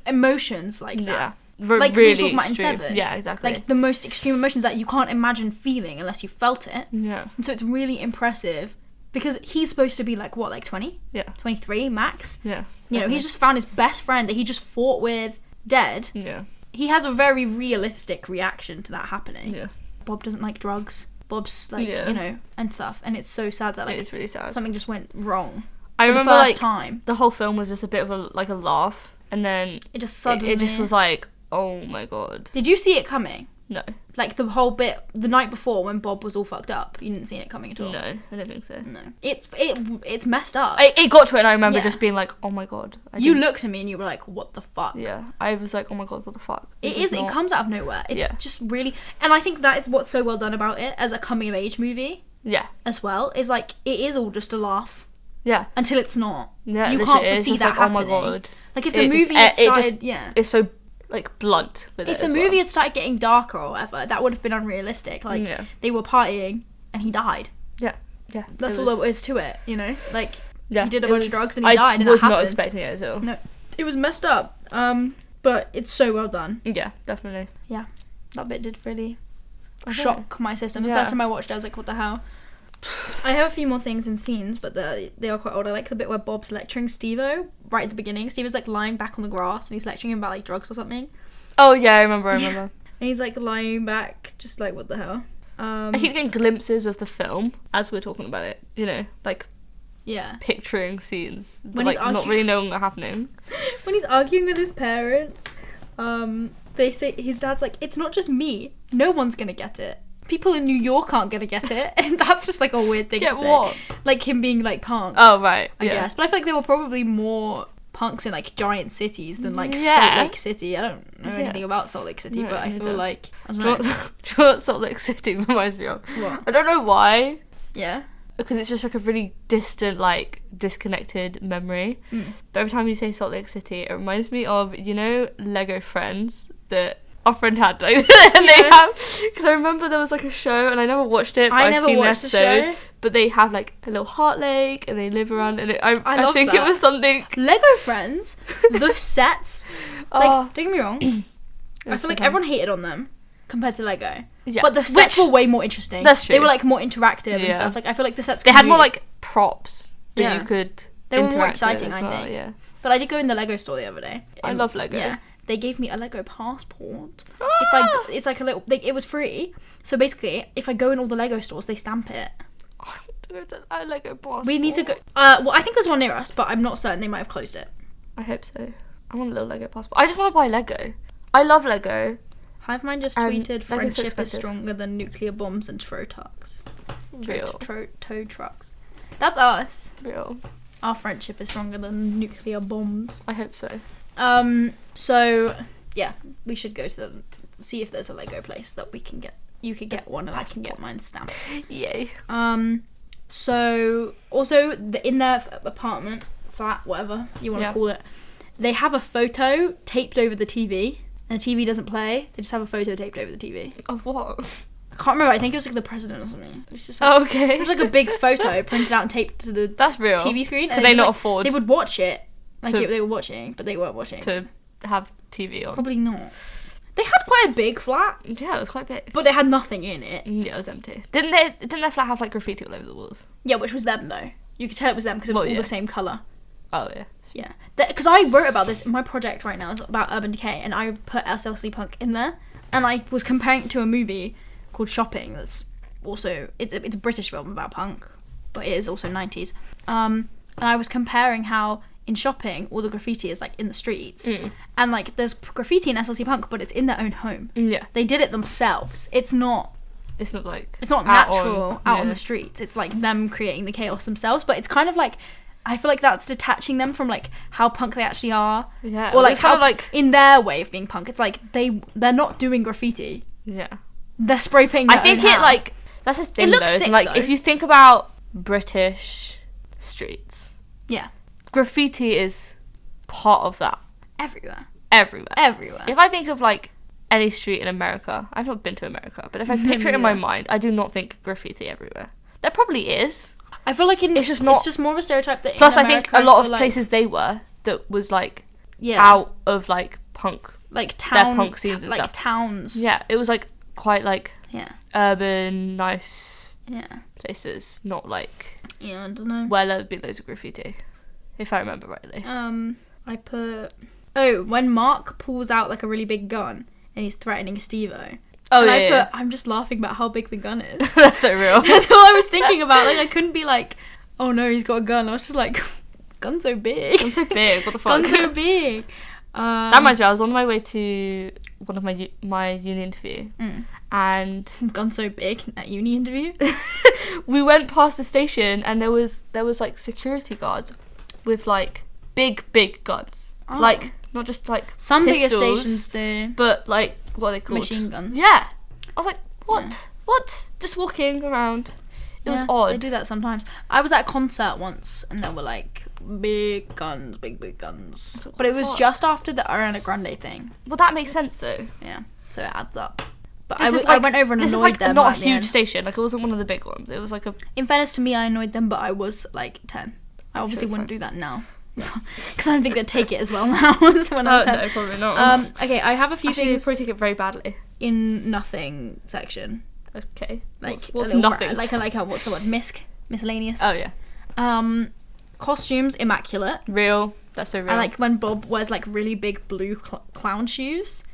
emotions like that. Yeah. Like we really were talking about in extreme. Seven. Yeah, exactly. Like the most extreme emotions that you can't imagine feeling unless you felt it. Yeah. And so it's really impressive because he's supposed to be like, what, like 20? Yeah. 23 max? Yeah. You know, definitely. he's just found his best friend that he just fought with dead. Yeah. He has a very realistic reaction to that happening. Yeah. Bob doesn't like drugs. Bob's like, Yeah. you know, and stuff. And it's so sad that like It's really sad. something just went wrong. I for remember, the first like, time. the whole film was just a bit of a laugh, and then It just suddenly... it just was like, oh my god. Did you see it coming? No. Like the whole bit the night before when Bob was all fucked up, you didn't see it coming at all. No, I don't think so. No. It's messed up. It got to it and I remember Yeah. just being like, oh my god. You didn't- looked at me and you were like, what the fuck? Yeah. I was like, oh my god, what the fuck? It This is. It not- comes out of nowhere. It's Yeah. just really, and I think that is what's so well done about it as a coming of age movie Yeah. as well. Is like it is all just a laugh Yeah. until it's not. Yeah. You literally, can't it's foresee just that like, oh my happening. god. Like if the It just- movie had it just- started, yeah. It's so like blunt with If it the as movie well. had started getting darker or whatever, that would have been unrealistic. Like Yeah. they were partying and he died. Yeah. Yeah. That's it all was- there is to it. You know, like Yeah. he did a it bunch was- of drugs and he I died. And was that not happened. expecting it at all. No, it was messed up. But it's so well done. Yeah, definitely. Yeah, that bit did really Okay. shock my system. The Yeah. first time I watched it, I was like, what the hell? I have a few more things in scenes, but they are quite old. I like the bit where Bob's lecturing Steve-O right at the beginning. Steve-O's like lying back on the grass and he's lecturing him about like drugs or something. Oh yeah, I remember. And he's like lying back, just like, what the hell? I keep getting glimpses of the film as we're talking about it. You know, like Yeah. picturing scenes, but When he's like not arguing- really knowing what's happening. When he's arguing with his parents, they say his dad's like, it's not just me. No one's gonna get it. People in New York aren't gonna get it, and that's just like a weird thing Get to say. what? Like him being like punk. Oh right, I guess. But I feel like there were probably more punks in like giant cities than like Yeah. Salt Lake City. I don't know Yeah. anything about Salt Lake City, No, but I feel neither. like I Do you don't know know. what- do you know what Salt Lake City reminds me of? What? I don't know why, Yeah. because it's just like a really distant, like disconnected memory. But every time you say Salt Lake City, it reminds me of, you know, Lego Friends that our friend had, like, and they Yeah. have, because I remember there was like a show and I never watched it, but I I've never seen the watched the episode. show. But they have like a little heart lake and they live around, and I love think that. it was something. Lego Friends, the sets. Like, Oh. don't get me wrong. I was feel like so everyone hated on them compared to Lego. Yeah. But the sets Which- were way more interesting. That's They true. were like more interactive and Yeah. stuff. Like I feel like the sets. They could had more move. like props that Yeah. you could. They were more interact with exciting, as I well, think. Yeah. But I did go in the Lego store the other day. I And, love Lego. Yeah, they gave me a Lego passport. If I, it's like a little. It was free. So basically, if I go in all the Lego stores, they stamp it. I Lego Paws. We need to go. Well, I think there's one near us, but I'm not certain. They might have closed it. I hope so. I want a little Lego passport. I just want to buy Lego. I love Lego. Hive Mind just And tweeted, Lego's so "Friendship is expensive. stronger than nuclear bombs and tow trucks." Real. Tow trucks. That's us. Real. Our friendship is stronger than nuclear bombs. I hope so. So yeah, we should go to see if there's a Lego place that we can get. You could get one and I can get mine stamped. Yay. So also in their apartment, flat, whatever you want to Yeah. call it, they have a photo taped over the TV, and the TV doesn't play. They just have a photo taped over the TV. Of what? I can't remember. I think it was like the president or something. It was just like, Oh, okay. it was like a big photo printed out and taped to the That's real. TV screen. Could and they it was not like, afford They would watch it. Like to- they were watching, but they weren't watching. to have TV on? Probably not. They had quite a big flat, Yeah, it was quite big. but they had nothing in it. Yeah, it was empty. Didn't their flat have like graffiti all over the walls? Yeah, which was them though. You could tell it was them because it was Well, all yeah. the same colour. Oh yeah. Yeah. Because I wrote about this, my project right now is about Urban Decay, and I put SLC Punk in there. and I was comparing it to a movie called Shopping. That's also it's a British film about punk, but it is also 90s. And I was comparing how in Shopping all the graffiti is like in the streets, and like there's graffiti in SLC Punk, but it's in their own home. Yeah. They did it themselves. It's not natural out on the streets. It's like them creating the chaos themselves, but it's kind of like, I feel like that's detaching them from like how punk they actually are. Yeah. Or like kind how of like in their way of being punk, it's like they're not doing graffiti. Yeah. They're spray painting their I think own it house. like that's the thing It looks though. sick, Like though. if you think about British streets, Yeah. graffiti is part of that Everywhere. If I think of like any street in America, I've not been to America, but if I picture it in my mind, I do not think graffiti everywhere. There probably is. I feel like It's just not- it's just more of a stereotype that Plus, in I think America, a lot of feel like, places they were that was like yeah, out of like punk. like town, punk scenes and like stuff. towns. Yeah, it was like quite like Yeah. urban, nice Yeah. places, not like Yeah, I don't know. where there'd be loads of graffiti, if I remember rightly. I put... Oh, when Mark pulls out, like, a really big gun and he's threatening Steve-O. Oh, and yeah, I yeah. I'm just laughing about how big the gun is. That's so real. That's all I was thinking about. Like, I couldn't be like, oh, no, he's got a gun. I was just like, gun's so big. Gun's so big, what the fuck? Gun's so big. That reminds me, I was on my way to one of my uni interview, and Gun's so big at uni interview. we went past the station, and there was like security guards with like big guns, Oh. like not just like Some bigger pistols, stations do. but like what are they called? Machine guns. Yeah, I was like, what? Yeah. What? Just walking around. It was Yeah, odd. They do that sometimes. I was at a concert once and there were like big guns, big guns. But it was Fuck. just after the Ariana Grande thing. Well, that makes sense though. Yeah, so it adds up. But This is I like- went over and this is annoyed like them. not at a the huge end. station. Like it wasn't one of the big ones. It was like a. In fairness to me, I annoyed them, but I was like 10. I I'm obviously sure wouldn't it's do that now. Because I don't think they'd take it as well now as when I was 10. No, probably not. Okay, I have a few Actually, they things probably take it very badly. in nothing section. Okay. Like what's a little nothing? like what's the word? Miscellaneous. Oh yeah. Costumes immaculate. Real. That's so real. I like when Bob wears like really big blue clown shoes.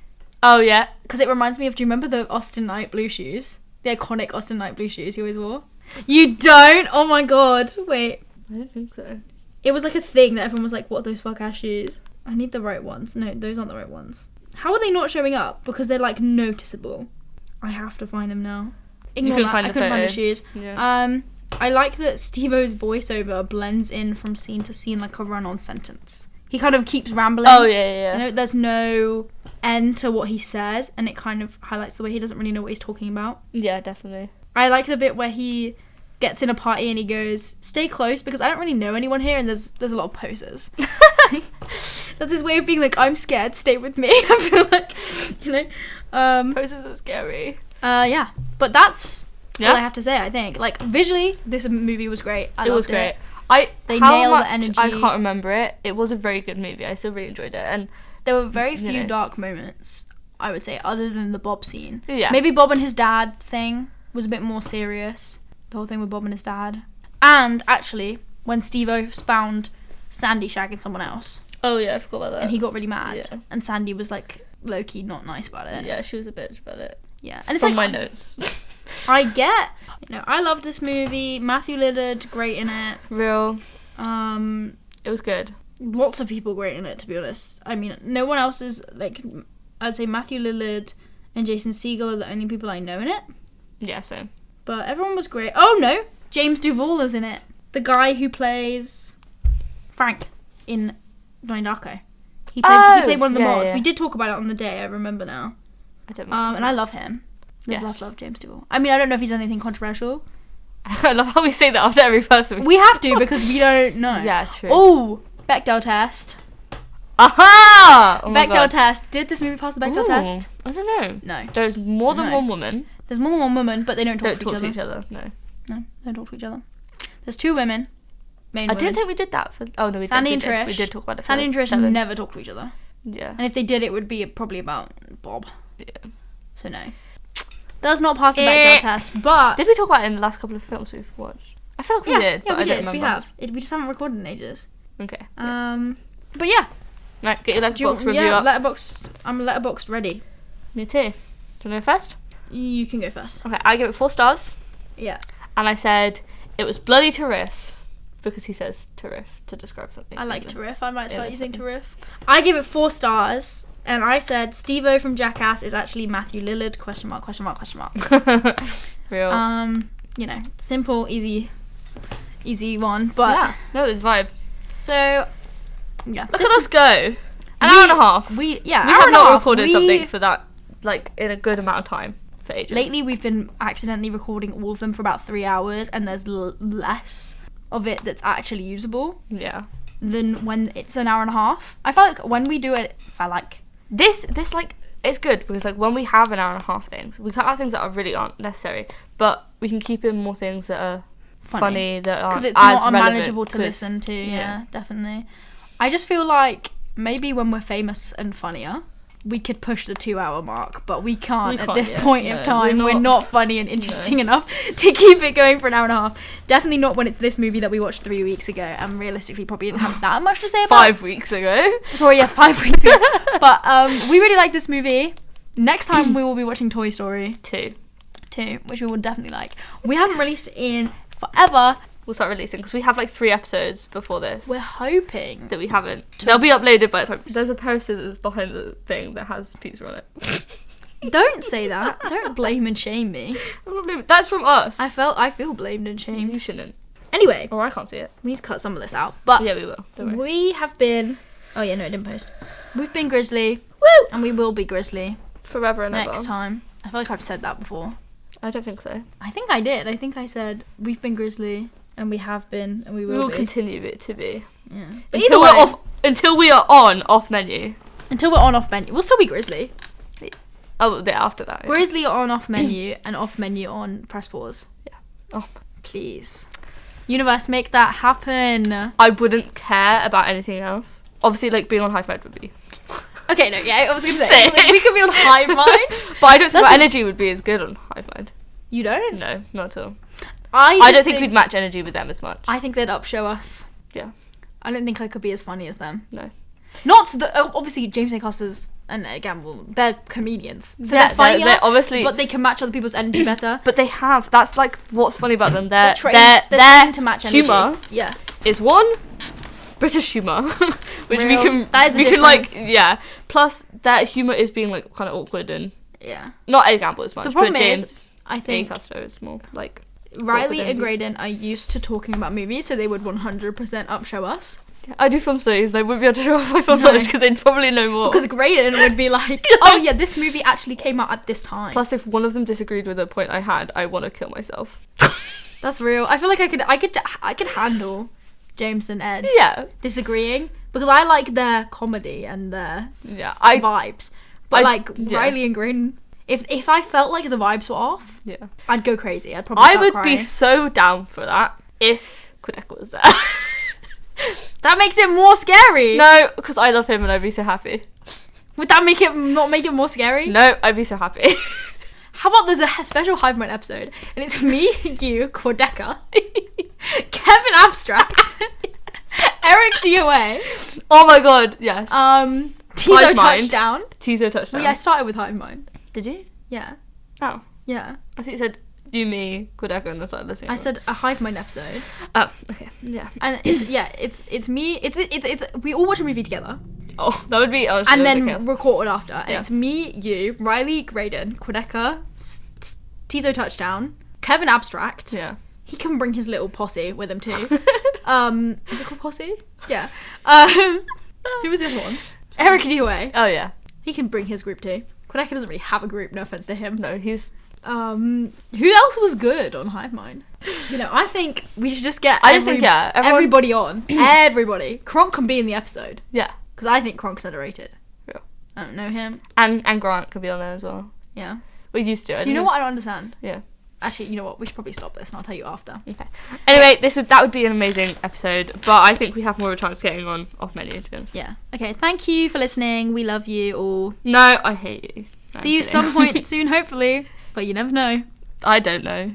Oh yeah. Because it reminds me of, do you remember the Austin Knight blue shoes? The iconic Austin Knight blue shoes he always wore? You don't? Oh my god. Wait. I don't think so. It was like a thing that everyone was like, what are those fuck ass shoes? I need the right ones. No, those aren't the right ones. How are they not showing up? Because they're like noticeable. I have to find them now. Ignore couldn't that. find I the couldn't find the photo. shoes. Yeah. I like that Steve-O's voiceover blends in from scene to scene like a run-on sentence. He kind of keeps rambling. Oh yeah. You know, there's no end to what he says, and it kind of highlights the way he doesn't really know what he's talking about. Yeah, definitely. I like the bit where he gets in a party and he goes, "Stay close because I don't really know anyone here, and there's a lot of posers." That's his way of being like, "I'm scared. Stay with me." I feel like, you know. Poses are scary. Yeah, but that's Yeah. all I have to say. I think like visually, this movie was great. It was great. They They nailed the much, energy. I can't remember it. It was a very good movie. I still really enjoyed it. And There were very few You know. dark moments, I would say, other than the Bob scene. yeah. Maybe Bob and his dad thing was a bit more serious. The whole thing with Bob and his dad. And actually, when Steve-O found Sandy shagging someone else, Oh yeah, I forgot about that. and he got really mad, Yeah. and Sandy was like low-key not nice about it. Yeah, she was a bitch about it. Yeah. And it's From like, my notes. I get, you know, I love this movie. Matthew Lillard, great in it. Real. Um, It was good. lots of people great in it, to be honest. I mean, no one else is like, I'd say Matthew Lillard and Jason Segel are the only people I know in it. Yeah, same. But everyone was great. Oh no, James Duvall is in it. The guy who plays Frank in Donnie Darko. He played one of the yeah, mods. yeah. We did talk about it on the day, I remember now. I don't remember. And I love him. Yes. Love James Duvall. I mean, I don't know if he's anything controversial. I love how we say that after every person. We have to because we don't know. Yeah, true. Oh, Bechdel test. Aha! Oh my Bechdel God. test. Did this movie pass the Bechdel Ooh, test? I don't know. No. There's more than No. one woman. There's more than one woman, but they don't Don't talk, talk to each other. No. No, they don't talk to each other. There's two women. Main I women. didn't think we did that. Oh no, we Sandy did. and Trish. We did talk about it. Sandy and Trish Seven. never talk to each other. Yeah. And if they did, it would be probably about Bob. Yeah. So no. Does not pass the Eh. Bechdel test, but... Did we talk about it in the last couple of films we've watched? I feel like we did, yeah, but we I did. don't remember. We have. We just haven't recorded in ages. Okay. Yeah. But yeah. Right, get your Do you- Letterboxd review yeah, up. I'm letterboxed ready. Me too. Do you want to go first? You can go first. Okay, I give it 4 stars. Yeah. And I said it was bloody terrific because he says terrific to describe something. I like terrific. I might start Yeah, using terrific. I give it 4 stars, and I said Steve-O from Jackass is actually Matthew Lillard, question mark, question mark, question mark. Real. You know, simple, easy one, but yeah, no, it's vibe. so yeah. Look at us go. An hour and a half. We We have not recorded something for that, like, in a good amount of time for ages. Lately, we've been accidentally recording all of them for about 3 hours, and there's less of it that's actually usable Yeah. than when it's an hour and a half. I feel like when we do it, This like, it's good because, like, when we have an hour and a half things, we cut out things that really aren't necessary, but we can keep in more things that are funny that aren't because it's as not unmanageable relevant, to listen to. Yeah, definitely. I just feel like maybe when we're famous and funnier, we could push the 2-hour mark, but we can't at this point of time. We're not funny and interesting enough to keep it going for an hour and a half. Definitely not when it's this movie that we watched 3 weeks ago, and realistically probably didn't have that much to say about. 5 weeks ago. Sorry, yeah, 5 weeks ago. But we really like this movie. Next time we will be watching Toy Story 2, which we will definitely like. We haven't released it in forever. We'll start releasing because we have like 3 episodes before this. We're hoping that we haven't. They'll be uploaded by the time. There's a pair of scissors behind the thing that has pizza on it. Don't say that. Don't blame and shame me. I'm not blaming. That's from us. I feel blamed and shamed. You shouldn't. Anyway, Or I can't see it. we need to cut some of this out. But Yeah, we will. Don't worry. we have been. Oh yeah, no, I didn't post. We've been GRZLY. Woo! And we will be GRZLY Forever and ever. next time. I feel like I've said that before. I don't think so. I think I did. I think I said we've been GRZLY and we have been and we We will will be. continue it to be. Yeah. But either way, Until we are on off menu. until we're on off menu, we'll still be GRZLY. Oh, the after that. GRZLY on off menu and off menu on press pause. Yeah. Oh. Please, universe, make that happen. I wouldn't care about anything else. Obviously, like, being on Hive Mind would be. Okay, no, yeah, I was gonna say like, we could be on Hive Mind. But I don't think our energy would be as good on Hive Mind. You don't? No, not at all. I don't think we'd match energy with them as much. I think they'd upshow us. Yeah. I don't think I could be as funny as them. No. Not obviously James A. Costers and Ed Gamble. They're comedians, so Yeah, they're funnier. they're obviously, but they can match other people's energy better. but they have. That's like what's funny about them. They're Their trained to match energy. humor Yeah. is one British humor, which Real. we can. That is a we can like difference. Plus, their humor is being like kind of awkward and Yeah. not Ed Gamble as much. The problem but is, James I A. think Custer is more like. Riley awkward and energy. Graydon are used to talking about movies, so they would 100% upshow us. I do film studies. I wouldn't be able to show off my film No. knowledge because they'd probably know more. Because Graydon would be like, "Oh yeah, this movie actually came out at this time." Plus, if one of them disagreed with a point I had, I want to kill myself. That's real. I feel like I could handle James and Ed Yeah. disagreeing because I like their comedy and their Yeah. vibes. But yeah. Riley and Graydon, if I felt like the vibes were off, Yeah. I'd go crazy. I'd probably I start would crying. be so down for that if Quebec was there. That makes it more scary. No, because I love him and I'd be so happy. Would that not make it more scary? No, I'd be so happy. How about there's a special Hive Mind episode and it's me, you, Quadeca, Kevin Abstract, Eric DOA, Oh my god, yes. Tizo Hive Mind. Touchdown. Tizo Touchdown. Well, yeah, I started with Hive Mind. Did you? Yeah. Oh. Yeah. I think you said you, me, Quebec, and that's like listening. I said a Hive Mind episode. Oh, okay. Yeah. And it's me, it's we all watch a movie together. Oh, that would be honestly And then ridiculous. record after. And Yeah. it's me, you, Riley, Graydon, Quadeca, Tizo Touchdown, Kevin Abstract. Yeah. He can bring his little posse with him too. Is it called posse? Yeah. Who was the other one? Eric DOA. Oh yeah. He can bring his group too. Quadeca doesn't really have a group, no offense to him. No, he's. Who else was good on Hive Mind? You know, I think we should just get Everyone, everybody on. Everybody. Kronk can be in the episode. Yeah. Because I think Kronk's underrated. Real. I don't know him. And Grant could be on there as well. Yeah. We used to. Do you know what I don't understand? Yeah. Actually, you know what? We should probably stop this and I'll tell you after. Okay. Anyway, that would be an amazing episode, but I think we have more of a chance getting on off menu, to be honest. Yeah. Okay, thank you for listening. We love you all. No, I hate you. No, See you I'm kidding. some point soon, hopefully. But you never know. I don't know.